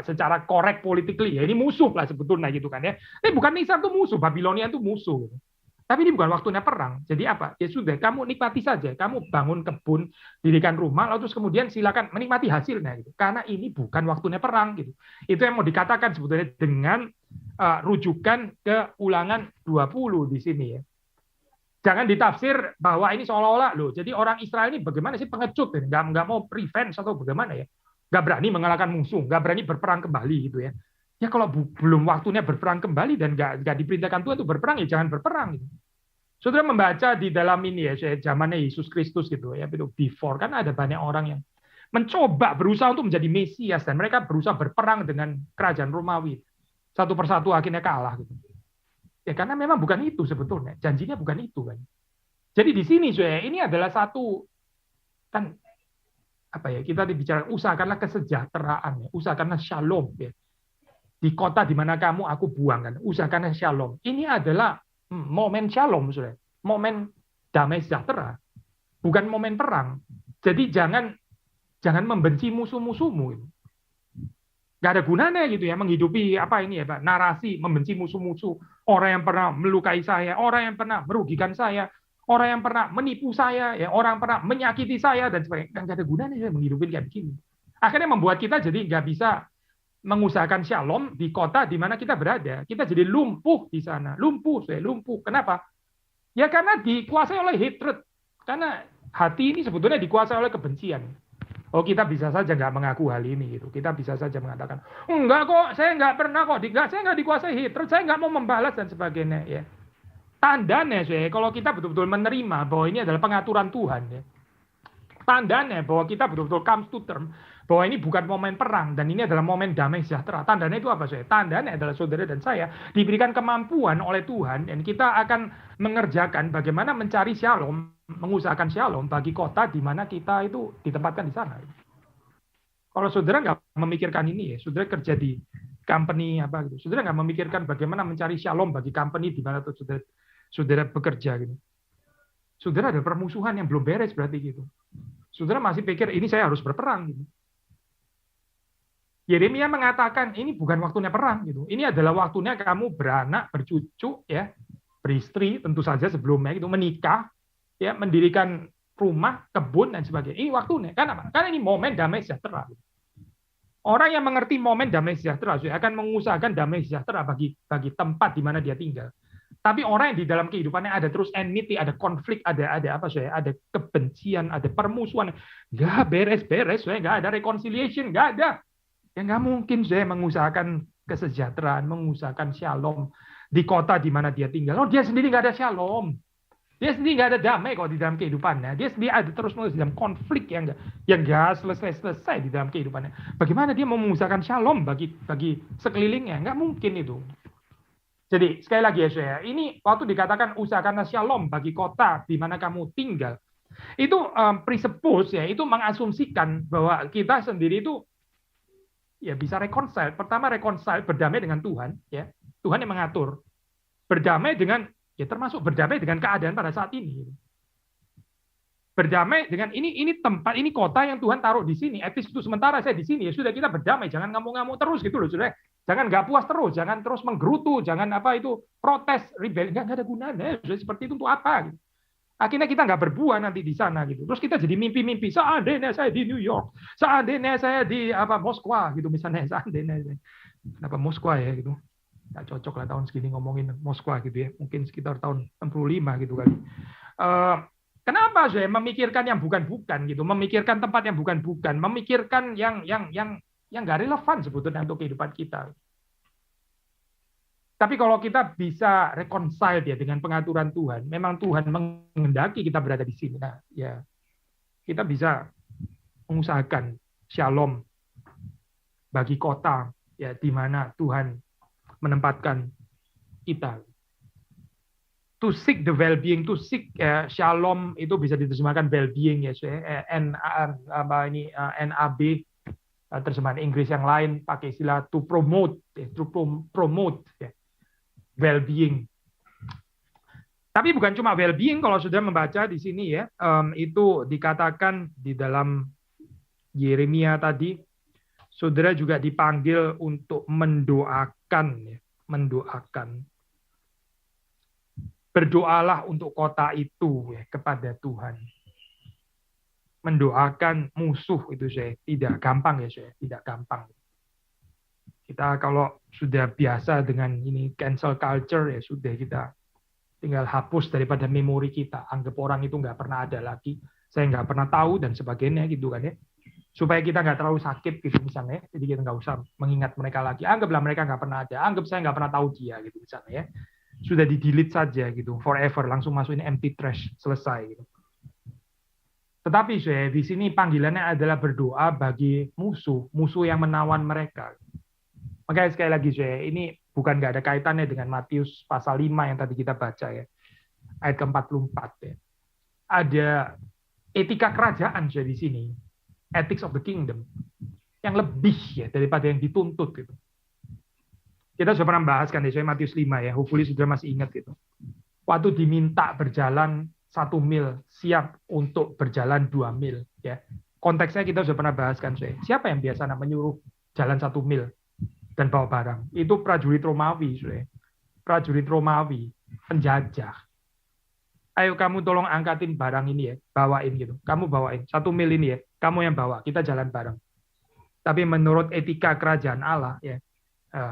secara correct politically ya, ini musuh lah sebetulnya gitu kan ya. Nebukadnezar itu musuh, Babilonia itu musuh. Gitu. Tapi ini bukan waktunya perang. Jadi apa? Ya sudah, kamu nikmati saja. Kamu bangun kebun, dirikan rumah, lalu terus kemudian silakan menikmati hasilnya gitu. Karena ini bukan waktunya perang gitu. Itu yang mau dikatakan sebetulnya dengan rujukan ke Ulangan 20 di sini ya. Jangan ditafsir bahwa ini seolah-olah loh. Jadi orang Israel ini bagaimana sih pengecut, nggak mau revenge atau bagaimana ya? Nggak berani mengalahkan musuh, nggak berani berperang kembali gitu ya. Ya kalau belum waktunya berperang kembali dan nggak diperintahkan Tuhan untuk berperang ya jangan berperang. Gitu. Saudara membaca di dalam ini ya, zamannya Yesus Kristus gitu ya, itu before kan ada banyak orang yang mencoba berusaha untuk menjadi Mesias dan mereka berusaha berperang dengan kerajaan Romawi. Satu persatu akhirnya kalah gitu. Ya karena memang bukan itu sebetulnya, janjinya bukan itu kan. Jadi di sini ini adalah satu kan apa ya, kita bicara usahakanlah kesejahteraan ya, usahakanlah shalom ya. Di kota di mana kamu aku buang kan, usahakanlah shalom. Ini adalah momen shalom Saudara, momen damai sejahtera, bukan momen perang. Jadi jangan membenci musuh-musuhmu gitu. Gak ada gunanya gitu ya menghidupi apa ini ya Pak, narasi membenci musuh-musuh, orang yang pernah melukai saya, orang yang pernah merugikan saya, orang yang pernah menipu saya, ya orang yang pernah menyakiti saya dan sebagainya. Gak ada gunanya ya menghidupi kayak begini. Akhirnya membuat kita jadi nggak bisa mengusahakan shalom di kota di mana kita berada. Kita jadi lumpuh di sana, lumpuh. Kenapa? Ya karena dikuasai oleh hatred. Karena hati ini sebetulnya dikuasai oleh kebencian. Oh kita bisa saja nggak mengaku hal ini gitu. Kita bisa saja mengatakan enggak kok, saya nggak pernah kok, saya nggak dikuasai hatred, saya nggak mau membalas dan sebagainya. Ya tandanya kalau kita betul-betul menerima bahwa ini adalah pengaturan Tuhan. Ya. Tandanya bahwa kita betul-betul comes to term bahwa ini bukan momen perang dan ini adalah momen damai sejahtera. Tandanya itu apa, saudara? Tandanya adalah saudara dan saya diberikan kemampuan oleh Tuhan dan kita akan mengerjakan bagaimana mencari shalom, mengusahakan shalom bagi kota di mana kita itu ditempatkan di sana. Kalau saudara nggak memikirkan ini ya, saudara kerja di company apa gitu, saudara nggak memikirkan bagaimana mencari shalom bagi company di mana tuh saudara bekerja gitu. Saudara ada permusuhan yang belum beres berarti gitu. Saudara masih pikir ini saya harus berperang gitu. Yeremia mengatakan ini bukan waktunya perang gitu. Ini adalah waktunya kamu beranak, bercucu ya, beristri tentu saja sebelumnya gitu, menikah ya, mendirikan rumah, kebun dan sebagainya. Ini waktunya. Karena ini momen damai sejahtera. Orang yang mengerti momen damai sejahtera akan mengusahakan damai sejahtera bagi tempat di mana dia tinggal. Tapi orang yang di dalam kehidupannya ada terus enmity, ada konflik, ada apa saya, ada kebencian, ada permusuhan, nggak beres-beres, saya nggak ada reconciliation, nggak ada. Ya nggak mungkin saya mengusahakan kesejahteraan, mengusahakan shalom di kota di mana dia tinggal. Oh, dia sendiri nggak ada shalom. Dia sendiri nggak ada damai kok di dalam kehidupannya. Dia sendiri ada terus-menerus dalam konflik yang nggak selesai di dalam kehidupannya. Bagaimana dia mau mengusahakan shalom bagi sekelilingnya? Nggak mungkin itu. Jadi sekali lagi ya saya, ini waktu dikatakan usahakan shalom bagi kota di mana kamu tinggal, itu presuppose ya, itu mengasumsikan bahwa kita sendiri itu ya bisa reconcile. Pertama reconcile, berdamai dengan Tuhan, ya Tuhan yang mengatur, berdamai dengan ya termasuk berdamai dengan keadaan pada saat ini. Berdamai dengan ini tempat, ini kota yang Tuhan taruh di sini. Etis itu sementara saya di sini ya sudah, kita berdamai, jangan ngamuk-ngamuk terus gitu loh, sudah. Jangan nggak puas terus, jangan terus menggerutu, jangan apa itu protes, rebel, nggak ada gunanya. Sudah seperti itu untuk apa? Gitu. Akhirnya kita nggak berbuah nanti di sana gitu. Terus kita jadi mimpi-mimpi. Seandainya saya di New York, seandainya saya di Moskwa gitu misalnya, seandainya kenapa Moskwa ya gitu. Nggak cocok lah tahun segini ngomongin Moskwa gitu ya, mungkin sekitar tahun 65 gitu kali. Kenapa saya memikirkan yang bukan-bukan gitu, memikirkan tempat yang bukan-bukan, memikirkan yang nggak relevan sebetulnya untuk kehidupan kita. Tapi kalau kita bisa reconcile ya dengan pengaturan Tuhan, memang Tuhan menghendaki kita berada di sini. Nah, ya kita bisa mengusahakan shalom bagi kota ya di mana Tuhan menempatkan kita. To seek the well-being, to seek shalom itu bisa diterjemahkan well-being ya, NAB terjemahan Inggris yang lain pakai istilah to promote, ya, well-being. Tapi bukan cuma well-being, kalau sudah membaca di sini ya, itu dikatakan di dalam Yeremia tadi, saudara juga dipanggil untuk mendoakan, ya, mendoakan. Berdoalah untuk kota itu ya, kepada Tuhan. Mendoakan musuh itu saya tidak gampang ya, saya tidak gampang. Kita kalau sudah biasa dengan ini cancel culture ya sudah, kita tinggal hapus daripada memori kita, anggap orang itu nggak pernah ada lagi, saya nggak pernah tahu dan sebagainya gitu kan ya, supaya kita nggak terlalu sakit gitu misalnya, jadi kita nggak usah mengingat mereka lagi, anggaplah mereka nggak pernah ada, anggap saya nggak pernah tahu dia gitu misalnya ya, sudah di-delete saja gitu, forever, langsung masukin empty trash, selesai gitu. Tetapi saya di sini panggilannya adalah berdoa bagi musuh yang menawan mereka. Makanya sekali lagi saya, ini bukan nggak ada kaitannya dengan Matius pasal 5 yang tadi kita baca ya, ayat ke-44 ya. Ada etika kerajaan saya di sini, ethics of the kingdom, yang lebih ya daripada yang dituntut gitu. Kita sudah pernah bahas kan ya, saya Matius 5 ya, hopefully sudah masih ingat gitu. Waktu diminta berjalan 1 mil, siap untuk berjalan 2 mil ya. Konteksnya kita sudah pernah bahas kan saya. Siapa yang biasa menyuruh jalan 1 mil dan bawa barang? Itu prajurit Romawi, saya. Prajurit Romawi, penjajah. Ayo kamu tolong angkatin barang ini ya, bawain gitu. Kamu bawain 1 mil ini ya, kamu yang bawa, kita jalan bareng. Tapi menurut etika kerajaan Allah ya,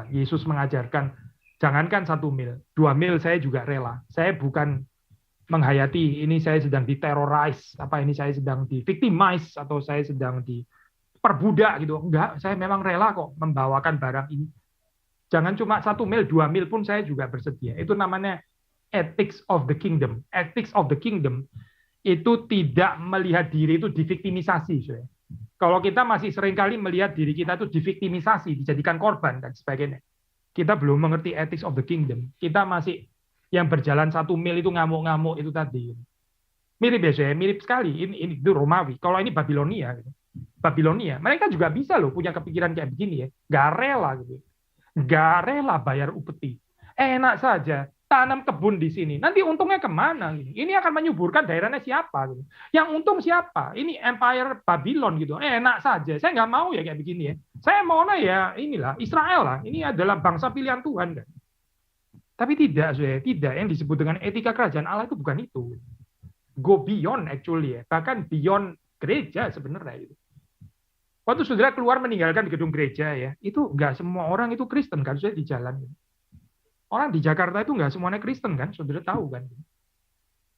Yesus mengajarkan jangankan 1 mil, 2 mil saya juga rela. Saya bukan menghayati ini saya sedang diterrorize, apa ini saya sedang di-victimize atau saya sedang diperbudak gitu. Enggak, saya memang rela kok membawakan barang ini. Jangan cuma 1 mil, 2 mil pun saya juga bersedia. Itu namanya ethics of the kingdom. Ethics of the kingdom itu tidak melihat diri itu diviktimisasi. Saudara. Kalau kita masih seringkali melihat diri kita itu diviktimisasi, dijadikan korban dan sebagainya. Kita belum mengerti ethics of the kingdom. Kita masih yang berjalan 1 mil itu ngamuk-ngamuk itu tadi. Mirip ya, saya mirip sekali. Ini itu Romawi. Kalau ini Babilonia, gitu. Babilonia, mereka juga bisa loh punya kepikiran kayak begini ya. Gak rela gitu. Gak rela bayar upeti. Enak saja tanam kebun di sini. Nanti untungnya kemana? Gitu. Ini akan menyuburkan daerahnya siapa? Gitu. Yang untung siapa? Ini Empire Babylon gitu. Enak saja. Saya nggak mau ya kayak begini ya. Saya maunya ya inilah Israel lah. Ini adalah bangsa pilihan Tuhan kan. Tapi tidak, saya tidak. Yang disebut dengan etika kerajaan Allah itu bukan itu. Go beyond actually ya. Bahkan beyond gereja sebenarnya itu. Waktu saudara keluar meninggalkan gedung gereja ya, itu nggak semua orang itu Kristen kan, saudara di jalan. Orang di Jakarta itu nggak semuanya Kristen kan, saudara tahu kan.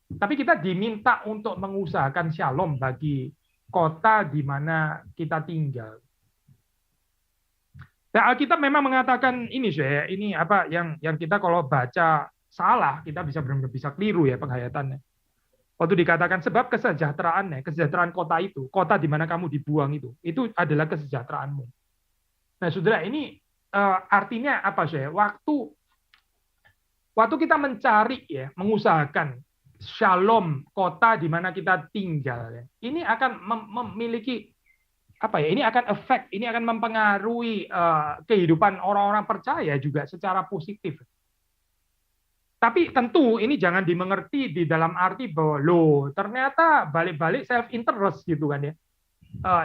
Tapi kita diminta untuk mengusahakan shalom bagi kota di mana kita tinggal. Nah, Alkitab memang mengatakan ini saya, ini apa yang kita kalau baca salah kita bisa benar-benar bisa keliru ya penghayatannya. Waktu dikatakan sebab kesejahteraan kota itu, kota di mana kamu dibuang itu adalah kesejahteraanmu. Nah, saudara, ini artinya apa saya? Waktu kita mencari ya, mengusahakan shalom kota di mana kita tinggal, ya, ini akan memiliki apa ya? Ini akan ini akan mempengaruhi kehidupan orang-orang percaya juga secara positif. Tapi tentu ini jangan dimengerti di dalam arti bahwa loh ternyata balik-balik self interest gitu kan ya.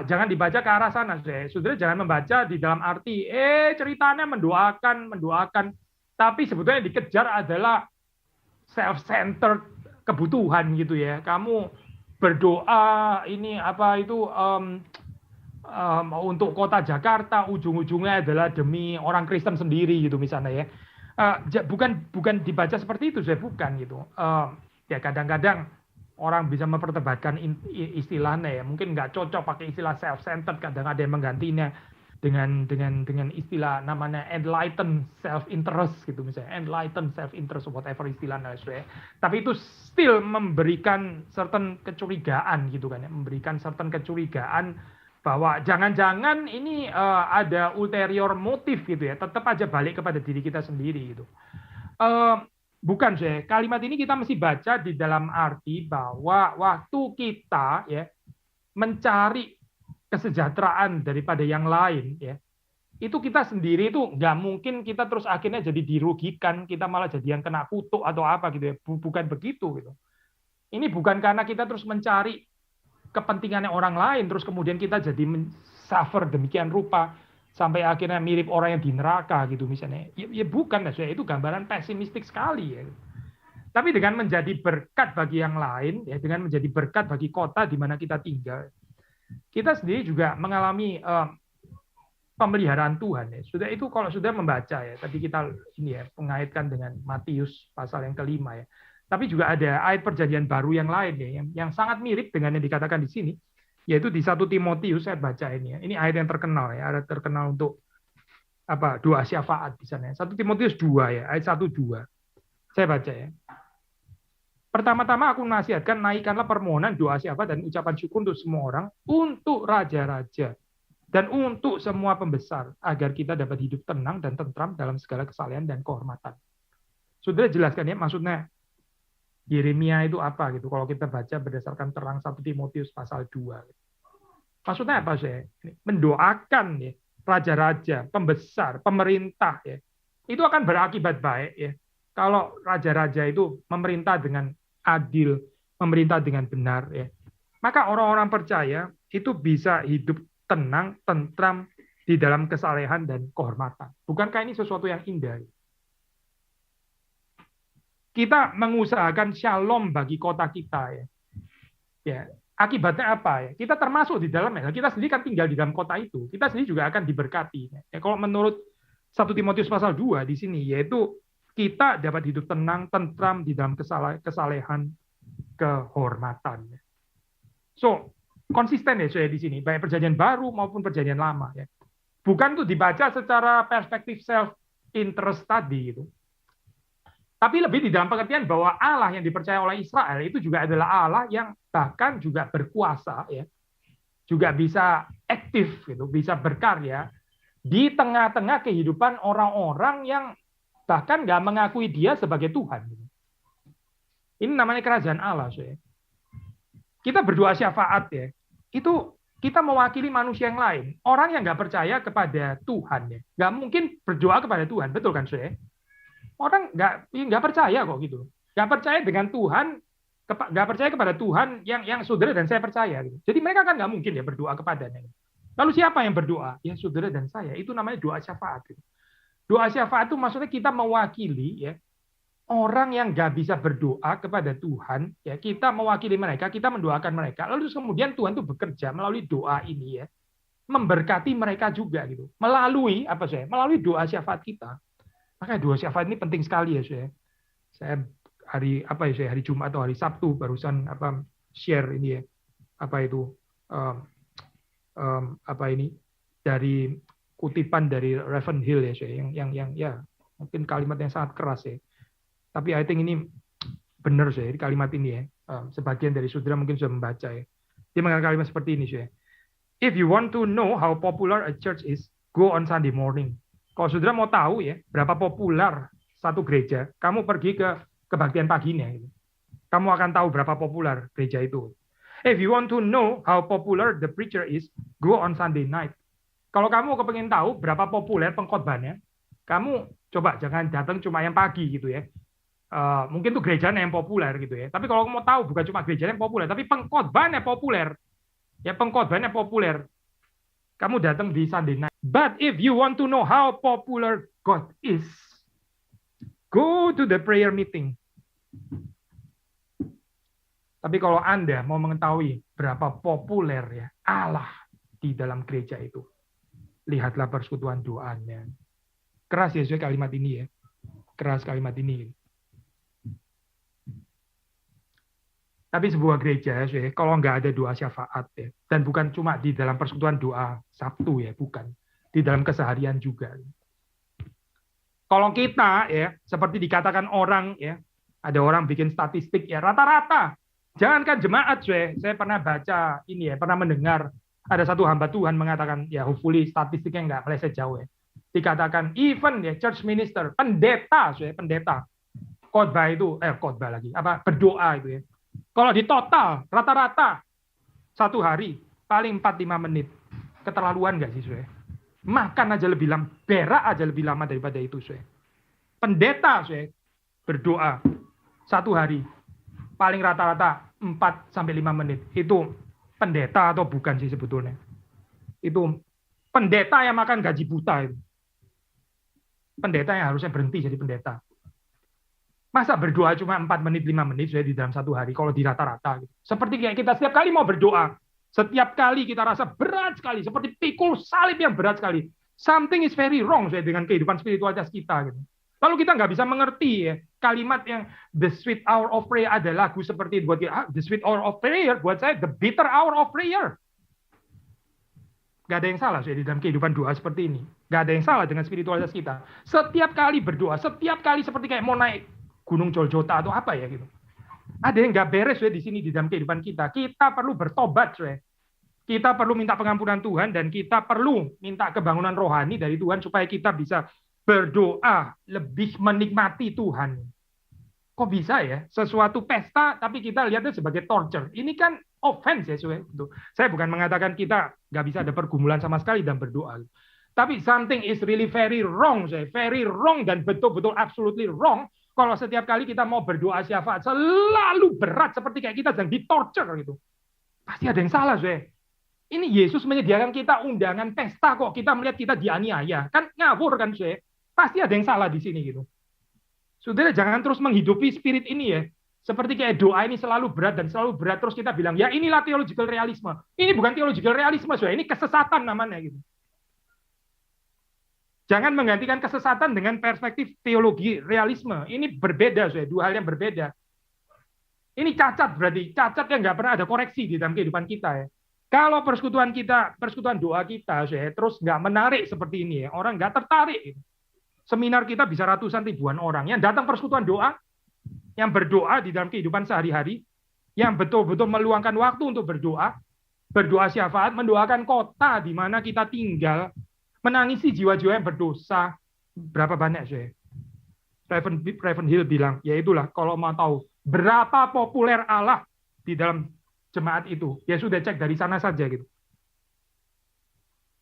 Jangan dibaca ke arah sana, saudara jangan membaca di dalam arti ceritanya mendoakan, tapi sebetulnya dikejar adalah self centered kebutuhan gitu ya. Kamu berdoa ini apa itu untuk kota Jakarta, ujung-ujungnya adalah demi orang Kristen sendiri gitu misalnya ya. Bukan dibaca seperti itu, saya bukan gitu. Ya kadang-kadang orang bisa memperdebatkan istilahnya ya, mungkin nggak cocok pakai istilah self-centered, kadang ada yang menggantinya dengan istilah namanya enlightened self-interest gitu misalnya, enlightened self-interest whatever istilahnya. Tapi itu still memberikan certain kecurigaan gitu kan ya, memberikan certain kecurigaan bahwa jangan-jangan ini ada ulterior motif gitu ya, tetap aja balik kepada diri kita sendiri gitu. Bukan sih, kalimat ini kita mesti baca di dalam arti bahwa waktu kita ya mencari kesejahteraan daripada yang lain ya, itu kita sendiri itu nggak mungkin kita terus akhirnya jadi dirugikan, kita malah jadi yang kena kutuk atau apa gitu ya, bukan begitu gitu. Ini bukan karena kita terus mencari kepentingannya orang lain, terus kemudian kita jadi suffer demikian rupa sampai akhirnya mirip orang yang di neraka gitu misalnya. Ya bukan, itu gambaran pesimistik sekali ya. Tapi dengan menjadi berkat bagi yang lain, ya dengan menjadi berkat bagi kota di mana kita tinggal, kita sendiri juga mengalami pemeliharaan Tuhan ya. Sudah itu kalau sudah membaca ya, tadi kita ini ya mengaitkan dengan Matius pasal yang kelima ya. Tapi juga ada ayat perjanjian baru yang lain ya, yang sangat mirip dengan yang dikatakan di sini, yaitu di 1 Timotius saya baca ini ya. Ini ayat yang terkenal ya, ayat terkenal untuk apa? Doa syafaat di sana. 1 Timotius 2 ya, ayat 1-2. Saya baca ya. Pertama-tama aku nasihatkan naikkanlah permohonan doa syafaat dan ucapan syukur untuk semua orang, untuk raja-raja dan untuk semua pembesar, agar kita dapat hidup tenang dan tentram dalam segala kesalehan dan kehormatan. Sudah jelaskan ya maksudnya Yeremia itu apa gitu kalau kita baca berdasarkan terang 1 Timotius pasal 2. Maksudnya apa sih? Mendoakan ya raja-raja, pembesar, pemerintah ya. Itu akan berakibat baik ya. Kalau raja-raja itu memerintah dengan adil, memerintah dengan benar ya. Maka orang-orang percaya itu bisa hidup tenang, tentram di dalam kesalehan dan kehormatan. Bukankah ini sesuatu yang indah? Kita mengusahakan shalom bagi kota kita ya. Ya, akibatnya apa ya? Kita termasuk di dalamnya. Kita sendiri kan tinggal di dalam kota itu. Kita sendiri juga akan diberkati. Ya, kalau menurut 1 Timotius pasal 2 di sini yaitu kita dapat hidup tenang, tentram di dalam kesalehan, kehormatan. So, konsisten ya saya di sini, baik perjanjian baru maupun perjanjian lama ya. Bukan tuh dibaca secara perspektif self interest tadi gitu. Tapi lebih di dalam pengertian bahwa Allah yang dipercaya oleh Israel itu juga adalah Allah yang bahkan juga berkuasa, ya, juga bisa aktif, gitu, bisa berkarya di tengah-tengah kehidupan orang-orang yang bahkan nggak mengakui dia sebagai Tuhan. Ini namanya kerajaan Allah. Kita berdoa syafaat, ya, itu kita mewakili manusia yang lain, orang yang nggak percaya kepada Tuhan, ya, nggak mungkin berdoa kepada Tuhan, betul kan, saya? Orang nggak percaya kok gitu, nggak percaya dengan Tuhan, nggak percaya kepada Tuhan yang saudara dan saya percaya. Gitu. Jadi mereka kan nggak mungkin ya berdoa kepadanya. Lalu siapa yang berdoa? Ya saudara dan saya. Itu namanya doa syafaat. Gitu. Doa syafaat itu maksudnya kita mewakili, ya, orang yang nggak bisa berdoa kepada Tuhan, ya, kita mewakili mereka, kita mendoakan mereka. Lalu kemudian Tuhan tuh bekerja melalui doa ini, ya, memberkati mereka juga gitu. Melalui apa saya? Melalui doa syafaat kita. Makanya doa syafaat ini penting sekali, ya, saya hari hari Jumat atau hari Sabtu barusan share ini, ya, dari kutipan dari Ravenhill, ya, yang ya mungkin kalimat yang sangat keras, ya, tapi I think ini benar, saya kalimat ini, ya, sebagian dari saudara mungkin sudah membaca, ya. Dia mengatakan kalimat seperti ini, saya. If you want to know how popular a church is, go on Sunday morning. Kalau saudara mau tahu, ya, berapa populer satu gereja, kamu pergi ke kebaktian paginya. Gitu. Kamu akan tahu berapa populer gereja itu. If you want to know how popular the preacher is, go on Sunday night. Kalau kamu kepengen tahu berapa populer pengkhotbahnya, kamu coba jangan datang cuma yang pagi gitu, ya. Mungkin tuh gerejanya yang populer gitu, ya. Tapi kalau kamu mau tahu bukan cuma gerejanya yang populer, tapi pengkhotbahnya populer. Ya, pengkhotbahnya populer. Kamu datang di Sunday night. But if you want to know how popular God is, go to the prayer meeting. Tapi kalau Anda mau mengetahui berapa populer, ya, Allah di dalam gereja itu, lihatlah persekutuan doanya. Keras, ya, kalimat ini, ya. Keras kalimat ini. Tapi sebuah gereja, kalau nggak ada doa syafaat, ya, dan bukan cuma di dalam persekutuan doa Sabtu, ya, bukan, di dalam keseharian juga. Kalau kita, ya, seperti dikatakan orang, ya, ada orang bikin statistik, ya, rata-rata, jangankan jemaat, saya pernah baca ini, ya, pernah mendengar ada satu hamba Tuhan mengatakan, ya, hopefully statistiknya nggak meleset jauh, ya, dikatakan even, ya, church minister, pendeta, khotbah itu, berdoa itu, ya. Kalau di total, rata-rata, satu hari, paling 4-5 menit. Keterlaluan nggak sih, Makan aja lebih lama, berak aja lebih lama daripada itu, Pendeta, berdoa, satu hari, paling rata-rata 4-5 menit. Itu pendeta atau bukan sih sebetulnya? Itu pendeta yang makan gaji buta itu. Pendeta yang harusnya berhenti jadi pendeta. Masa berdoa cuma 4 menit, 5 menit di dalam satu hari, kalau di rata-rata. Gitu. Seperti kayak kita setiap kali mau berdoa, setiap kali kita rasa berat sekali, seperti pikul salib yang berat sekali. Something is very wrong dengan kehidupan spiritualitas kita. Gitu. Lalu kita nggak bisa mengerti, ya, kalimat yang the sweet hour of prayer ada lagu seperti buat kita, the sweet hour of prayer, buat saya the bitter hour of prayer. Gak ada yang salah di dalam kehidupan doa seperti ini. Gak ada yang salah dengan spiritualitas kita. Setiap kali berdoa, setiap kali seperti kayak mau naik Gunung Joljota atau apa, ya, gitu. Ada yang nggak beres, di sini di dalam kehidupan kita. Kita perlu bertobat, Kita perlu minta pengampunan Tuhan dan kita perlu minta kebangunan rohani dari Tuhan supaya kita bisa berdoa lebih menikmati Tuhan. Kok bisa, ya? Sesuatu pesta tapi kita lihatnya sebagai torture. Ini kan offense, ya, Saya bukan mengatakan kita nggak bisa ada pergumulan sama sekali dalam berdoa. Tapi something is really very wrong, very wrong dan betul-betul absolutely wrong. Kalau setiap kali kita mau berdoa syafaat selalu berat seperti kayak kita sedang ditorture gitu. Pasti ada yang salah, Ini Yesus menyediakan kita undangan pesta kok kita melihat kita dianiaya. Kan ngawur kan, Pasti ada yang salah di sini gitu. Saudara jangan terus menghidupi spirit ini, ya. Seperti kayak doa ini selalu berat dan selalu berat terus kita bilang, ya inilah theological realisme. Ini bukan theological realisme, ini kesesatan namanya gitu. Jangan menggantikan kesesatan dengan perspektif teologi realisme. Ini berbeda, dua hal yang berbeda. Ini cacat berarti, cacat yang nggak pernah ada koreksi di dalam kehidupan kita, ya. Kalau persekutuan doa kita, terus nggak menarik seperti ini, ya, orang nggak tertarik. Seminar kita bisa ratusan ribuan orang yang datang persekutuan doa, yang berdoa di dalam kehidupan sehari-hari, yang betul-betul meluangkan waktu untuk berdoa, berdoa syafaat, mendoakan kota di mana kita tinggal, menangisi jiwa-jiwa yang berdosa. Berapa banyak sih? Ravenhill bilang, ya itulah kalau mau tahu berapa populer Allah di dalam jemaat itu, ya sudah cek dari sana saja gitu.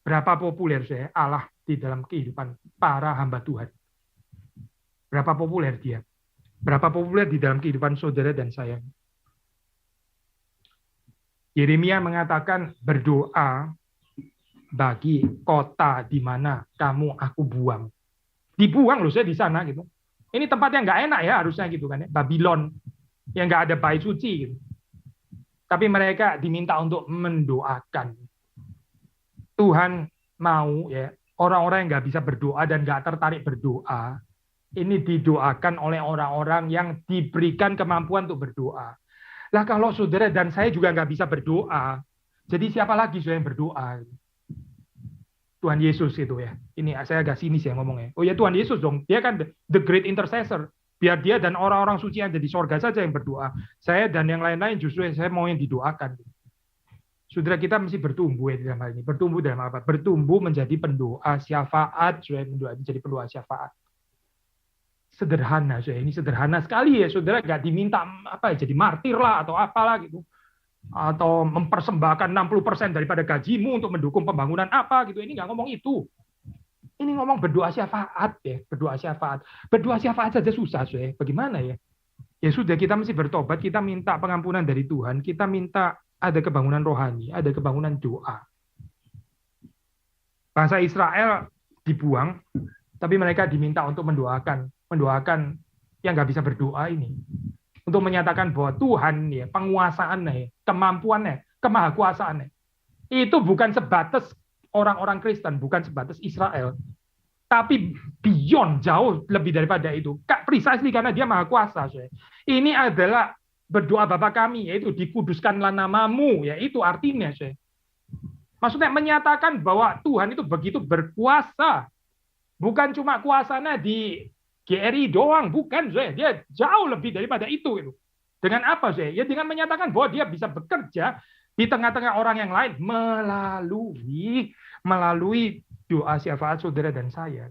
Berapa populer sih Allah di dalam kehidupan para hamba Tuhan. Berapa populer dia. Berapa populer di dalam kehidupan saudara dan saya. Yeremia mengatakan berdoa bagi kota di mana kamu aku buang. Dibuang loh saya di sana gitu. Ini tempat yang nggak enak ya harusnya gitu kan ya. Babylon yang nggak ada bait suci gitu. Tapi mereka diminta untuk mendoakan. Tuhan mau ya orang-orang yang nggak bisa berdoa dan nggak tertarik berdoa ini didoakan oleh orang-orang yang diberikan kemampuan untuk berdoa. Lah kalau saudara dan saya juga nggak bisa berdoa, jadi siapa lagi yang berdoa? Tuhan Yesus itu ya. Ini saya agak sinis ya ngomongnya. Oh ya Tuhan Yesus dong, dia kan the great intercessor. Biar dia dan orang-orang suci yang ada di sorga saja yang berdoa. Saya dan yang lain-lain justru saya mau yang didoakan. Saudara kita mesti bertumbuh ya dalam hal ini. Bertumbuh dalam apa? Bertumbuh menjadi pendoa syafaat, menjadi pendoa syafaat. Sederhana, ini sederhana sekali ya, saudara nggak diminta apa jadi martir lah atau apalah gitu, atau mempersembahkan 60% daripada gajimu untuk mendukung pembangunan apa gitu. Ini nggak ngomong itu. Ini ngomong berdoa syafaat ya, berdoa syafaat. Berdoa syafaat saja susah, bagaimana ya? Ya sudah kita mesti bertobat, kita minta pengampunan dari Tuhan, kita minta ada kebangunan rohani, ada kebangunan doa. Bangsa Israel dibuang, tapi mereka diminta untuk mendoakan yang nggak bisa berdoa ini, untuk menyatakan bahwa Tuhan ya penguasaannya, kemampuannya, kemahakuasaannya itu bukan sebatas orang-orang Kristen, bukan sebatas Israel, tapi beyond, jauh lebih daripada itu. Precisely karena dia maha kuasa. Ini adalah berdoa Bapa kami, yaitu dikuduskanlah namamu, yaitu artinya maksudnya menyatakan bahwa Tuhan itu begitu berkuasa. Bukan cuma kuasanya di GRI doang, bukan, dia jauh lebih daripada itu. Dengan apa, ya dengan menyatakan bahwa dia bisa bekerja di tengah-tengah orang yang lain melalui doa syafaat saudara dan saya.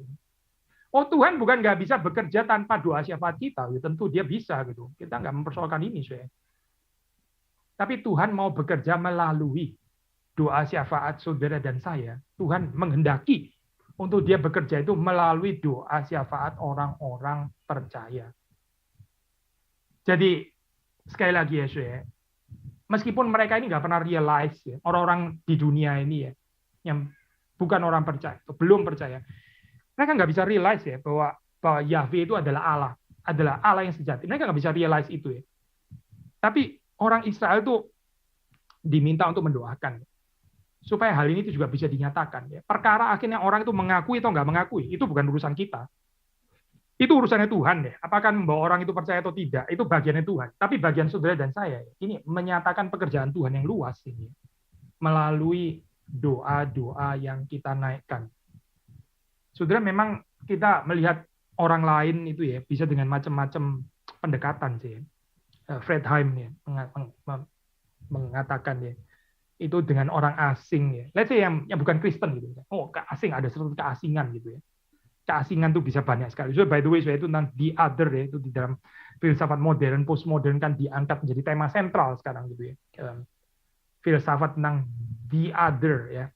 Oh Tuhan bukan nggak bisa bekerja tanpa doa syafaat kita, ya, tentu dia bisa gitu. Kita nggak mempersoalkan ini, tapi Tuhan mau bekerja melalui doa syafaat saudara dan saya. Tuhan menghendaki untuk dia bekerja itu melalui doa syafaat orang-orang percaya. Jadi sekali lagi ya, meskipun mereka ini nggak pernah realize ya, orang-orang di dunia ini ya, yang bukan orang percaya, belum percaya, mereka nggak bisa realize ya bahwa Yahweh itu adalah Allah yang sejati. Mereka nggak bisa realize itu ya. Tapi orang Israel itu diminta untuk mendoakan supaya hal ini itu juga bisa dinyatakan. Ya. Perkara akhirnya orang itu mengakui atau nggak mengakui, itu bukan urusan kita. Itu urusannya Tuhan ya. Apakah membawa orang itu percaya atau tidak, itu bagiannya Tuhan. Tapi bagian saudara dan saya, ini menyatakan pekerjaan Tuhan yang luas ini melalui doa-doa yang kita naikkan. Saudara, memang kita melihat orang lain itu ya bisa dengan macam-macam pendekatan sih. Fredheim ya mengatakan ya, itu dengan orang asing ya. Let's say yang bukan Kristen gitu. Oh, asing, ada sesuatu keasingan gitu ya. Keasingan tuh bisa banyak sekali. So by the way, itu tentang the other ya, itu di dalam filsafat modern, postmodern kan diangkat menjadi tema sentral sekarang gitu ya. Filsafat tentang the other ya.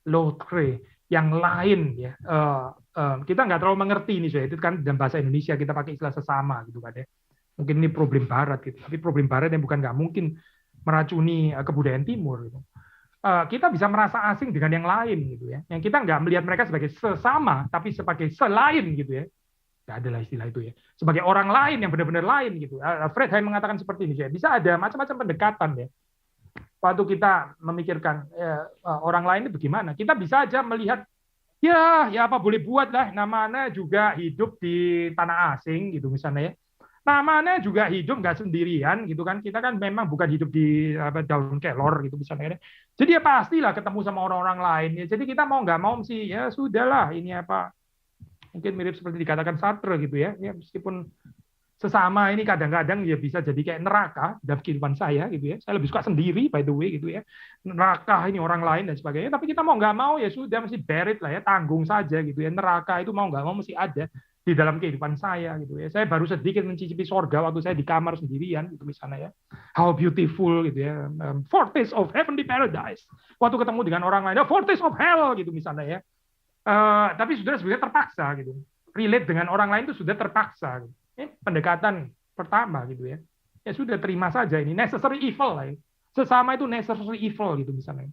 L'autre, yang lain ya. Kita nggak terlalu mengerti ini, itu kan dalam bahasa Indonesia kita pakai istilah sesama gitu kan ya. Mungkin ini problem barat gitu. Tapi problem barat yang bukan nggak mungkin meracuni kebudayaan timur gitu. Kita bisa merasa asing dengan yang lain gitu ya. Yang kita nggak melihat mereka sebagai sesama, tapi sebagai selain gitu ya. Nggak ada lah istilah itu ya. Sebagai orang lain yang benar-benar lain gitu. Fredheim mengatakan seperti ini ya. Bisa ada macam-macam pendekatan ya. Waktu kita memikirkan orang lain itu bagaimana, kita bisa aja melihat ya apa boleh buat lah, namanya juga hidup di tanah asing gitu misalnya ya. Namanya juga hidup nggak sendirian gitu kan, kita kan memang bukan hidup di daun kelor gitu misalnya. Jadi ya pastilah ketemu sama orang-orang lain ya. Jadi kita mau nggak mau sih ya sudahlah ini apa Mungkin mirip seperti dikatakan Sartre gitu ya. Ya meskipun sesama ini kadang-kadang ya bisa jadi kayak neraka dalam kehidupan saya gitu ya. Saya lebih suka sendiri by the way gitu ya. Neraka ini orang lain dan sebagainya. Tapi kita mau nggak mau ya sudah mesti bear it lah ya, tanggung saja gitu ya. Neraka itu mau nggak mau mesti ada di dalam kehidupan saya gitu ya. Saya baru sedikit mencicipi sorga waktu saya di kamar sendirian gitu misalnya ya. How beautiful gitu ya. Foretaste of heavenly paradise. Waktu ketemu dengan orang lain, foretaste of hell gitu misalnya ya. Tapi sudah sebenarnya terpaksa gitu. Relate dengan orang lain itu sudah terpaksa. Gitu. Ini pendekatan pertama gitu ya. Ya sudah terima saja ini necessary evil lah. Ya. Sesama itu necessary evil gitu misalnya.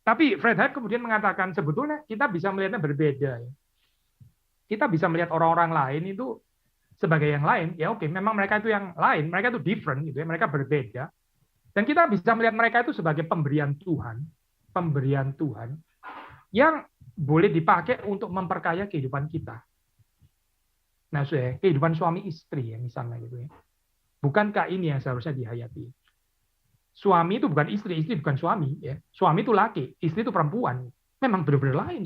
Tapi Fred Hyde kemudian mengatakan sebetulnya kita bisa melihatnya berbeda. Ya. Kita bisa melihat orang-orang lain itu sebagai yang lain. Ya oke, memang mereka itu yang lain, mereka itu different gitu ya, mereka berbeda. Dan kita bisa melihat mereka itu sebagai pemberian Tuhan yang boleh dipakai untuk memperkaya kehidupan kita. Nah, kehidupan suami istri ya misalnya gitu ya. Bukankah ini yang seharusnya dihayati? Suami itu bukan istri, istri bukan suami ya. Suami itu laki, istri itu perempuan. Memang benar-benar lain,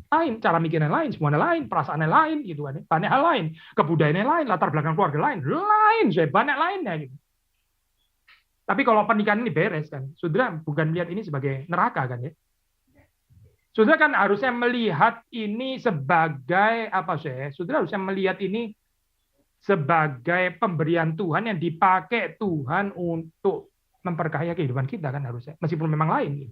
lain, cara mikirnya lain, semuanya lain, perasaannya lain gitu kan. Banyak hal lain, kebudayaannya lain, latar belakang keluarga lain, banyak lainnya gitu. Tapi kalau pernikahan ini beres kan, saudara bukan melihat ini sebagai neraka kan ya. Saudara kan harusnya melihat ini sebagai apa sih? Saudara harusnya melihat ini sebagai pemberian Tuhan yang dipakai Tuhan untuk memperkaya kehidupan kita kan harusnya, meskipun memang lain.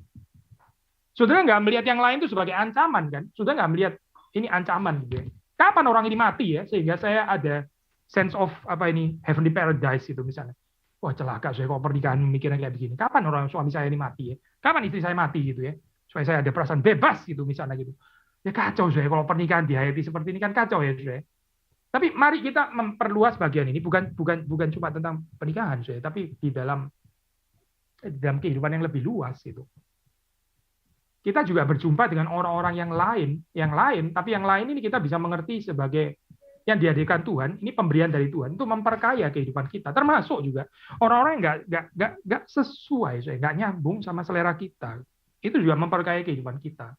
Saudara nggak melihat yang lain itu sebagai ancaman kan? Saudara nggak melihat ini ancaman gitu ya. Kapan orang ini mati ya? Sehingga saya ada sense of apa ini heavenly paradise itu misalnya. Wah celaka saya kok pernikahan mikirnya kayak begini. Kapan orang suami saya ini mati ya? Kapan istri saya mati gitu ya? Supaya saya ada perasaan bebas gitu misalnya gitu. Ya kacau saya kalau pernikahan dihayati seperti ini kan kacau ya saya. Tapi mari kita memperluas bagian ini bukan cuma tentang pernikahan saya, tapi di dalam kehidupan yang lebih luas itu. Kita juga berjumpa dengan orang-orang yang lain, tapi yang lain ini kita bisa mengerti sebagai yang dihadirkan Tuhan, ini pemberian dari Tuhan untuk memperkaya kehidupan kita, termasuk juga orang-orang yang nggak sesuai, nggak nyambung sama selera kita. Itu juga memperkaya kehidupan kita.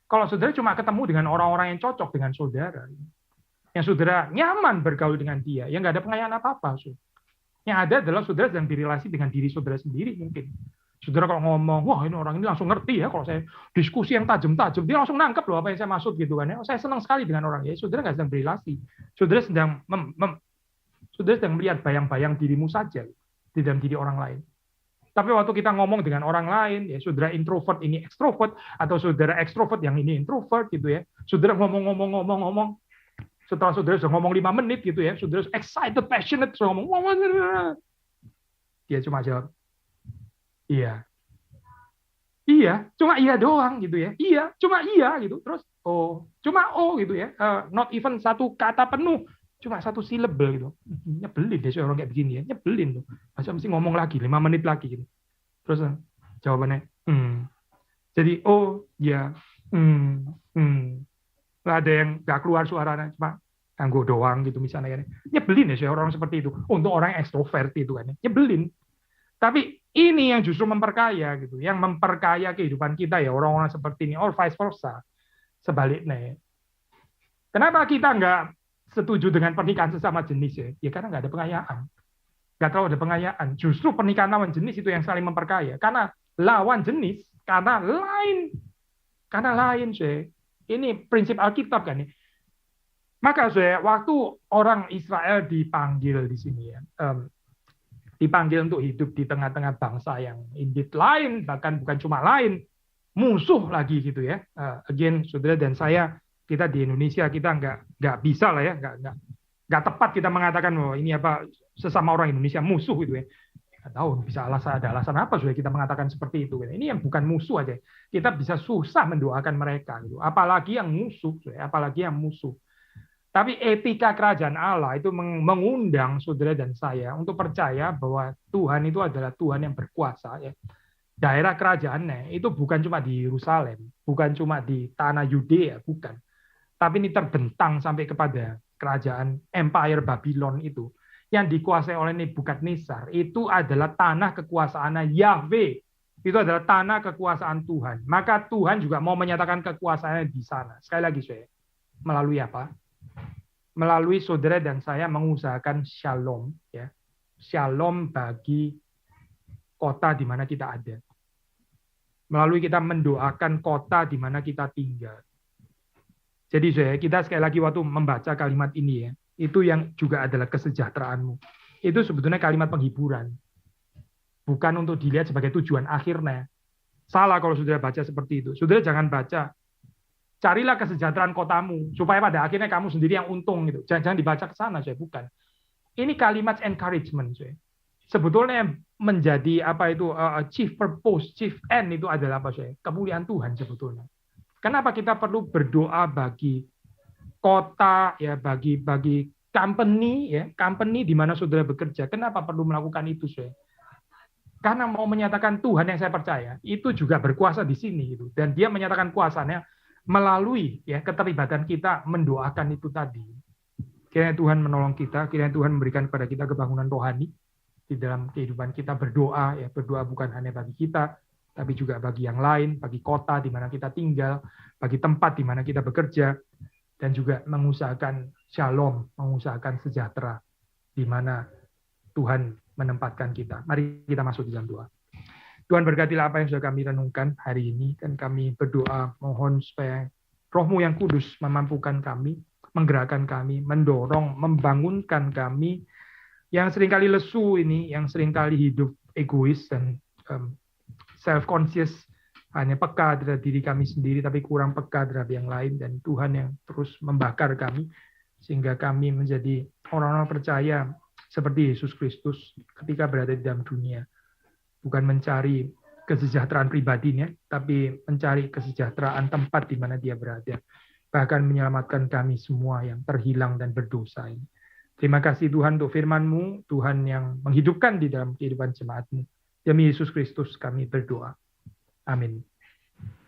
Kalau saudara cuma ketemu dengan orang-orang yang cocok dengan saudara, yang saudara nyaman bergaul dengan dia, yang nggak ada pengayaan apa-apa. Yang ada adalah saudara sedang berelasi dengan diri saudara sendiri mungkin. Saudara kalau ngomong, wah ini orang ini langsung ngerti ya, kalau saya diskusi yang tajam-tajam, dia langsung nangkep loh apa yang saya maksud gitu kan ya. Oh, saya senang sekali dengan orang ya. Saudara nggak sedang berelasi. Saudara sedang melihat bayang-bayang dirimu saja di dalam diri orang lain. Tapi waktu kita ngomong dengan orang lain, ya saudara introvert ini ekstrovert, atau saudara ekstrovert yang ini introvert gitu ya. Saudara ngomong, setelah saudara sudah ngomong 5 menit gitu ya, saudara excited, passionate, sudah ngomong, dia cuma jawab, iya, cuma iya doang gitu ya, iya, cuma iya gitu, terus cuma gitu ya, not even satu kata penuh, cuma satu syllable gitu, nyebelin deh orang kayak begini ya, nyebelin tuh, masa mesti ngomong lagi 5 menit lagi gitu, terus jawabannya, jadi ya, lah ada yang nggak keluar suaranya, cuma nganggo doang gitu misalnya kan, nyebelin ya orang seperti itu, untuk orang yang ekstrovert itu kan, nyebelin. Tapi ini yang justru memperkaya gitu, yang memperkaya kehidupan kita ya orang-orang seperti ini, or vice versa, sebaliknya. Kenapa kita nggak setuju dengan pernikahan sesama jenis ya? Ya karena nggak ada pengayaan, nggak terlalu ada pengayaan. Justru pernikahan lawan jenis itu yang saling memperkaya, karena lawan jenis, karena lain sih. Ini prinsip Alkitab kan ya. Maka waktu orang Israel dipanggil di sini ya. Dipanggil untuk hidup di tengah-tengah bangsa yang indeed lain, bahkan bukan cuma lain, musuh lagi gitu ya. Again, saudara dan saya, kita di Indonesia kita nggak bisa lah ya, nggak tepat kita mengatakan bahwa ini apa sesama orang Indonesia musuh gitu ya. Nggak tahu bisa ada alasan apa supaya kita mengatakan seperti itu. Ini yang bukan musuh aja, kita bisa susah mendoakan mereka gitu. Apalagi yang musuh. Tapi etika kerajaan Allah itu mengundang saudara dan saya untuk percaya bahwa Tuhan itu adalah Tuhan yang berkuasa. Ya. Daerah kerajaannya itu bukan cuma di Yerusalem, bukan cuma di tanah Yudea, bukan. Tapi ini terbentang sampai kepada kerajaan Empire Babylon itu, yang dikuasai oleh Nebukadnezar. Itu adalah tanah kekuasaan Yahweh. Itu adalah tanah kekuasaan Tuhan. Maka Tuhan juga mau menyatakan kekuasaannya di sana. Sekali lagi, saya melalui apa? Melalui saudara dan saya mengusahakan shalom, ya. Shalom bagi kota di mana kita ada. Melalui kita mendoakan kota di mana kita tinggal. Jadi saya, kita sekali lagi waktu membaca kalimat ini ya, itu yang juga adalah kesejahteraanmu. Itu sebetulnya kalimat penghiburan. Bukan untuk dilihat sebagai tujuan akhirnya. Salah kalau saudara baca seperti itu. Saudara jangan baca, carilah kesejahteraan kotamu, supaya pada akhirnya kamu sendiri yang untung. Gitu. Jangan dibaca ke sana, saya bukan. Ini kalimat encouragement. Saya. Sebetulnya menjadi apa itu chief purpose, chief end itu adalah apa saya? Kemuliaan Tuhan sebetulnya. Kenapa kita perlu berdoa bagi kota, ya bagi company, ya company di mana saudara bekerja? Kenapa perlu melakukan itu, saya? Karena mau menyatakan Tuhan yang saya percaya itu juga berkuasa di sini gitu, dan dia menyatakan kuasanya melalui ya keterlibatan kita mendoakan itu tadi. Kiranya Tuhan menolong kita, kiranya Tuhan memberikan kepada kita kebangunan rohani di dalam kehidupan kita berdoa, ya berdoa bukan hanya bagi kita, tapi juga bagi yang lain, bagi kota di mana kita tinggal, bagi tempat di mana kita bekerja, dan juga mengusahakan shalom, mengusahakan sejahtera di mana Tuhan menempatkan kita. Mari kita masuk di dalam doa. Tuhan berkatilah apa yang sudah kami renungkan hari ini, dan kami berdoa mohon supaya Roh-Mu yang kudus memampukan kami, menggerakkan kami, mendorong, membangunkan kami yang seringkali lesu ini, yang seringkali hidup egois dan self-conscious, hanya peka terhadap diri kami sendiri, tapi kurang peka terhadap yang lain, dan Tuhan yang terus membakar kami, sehingga kami menjadi orang-orang percaya seperti Yesus Kristus ketika berada di dalam dunia. Bukan mencari kesejahteraan pribadinya, tapi mencari kesejahteraan tempat di mana dia berada. Bahkan menyelamatkan kami semua yang terhilang dan berdosa ini. Terima kasih Tuhan untuk firman-Mu, Tuhan yang menghidupkan di dalam kehidupan jemaat-Mu. Demi Yesus Kristus kami berdoa. Amin.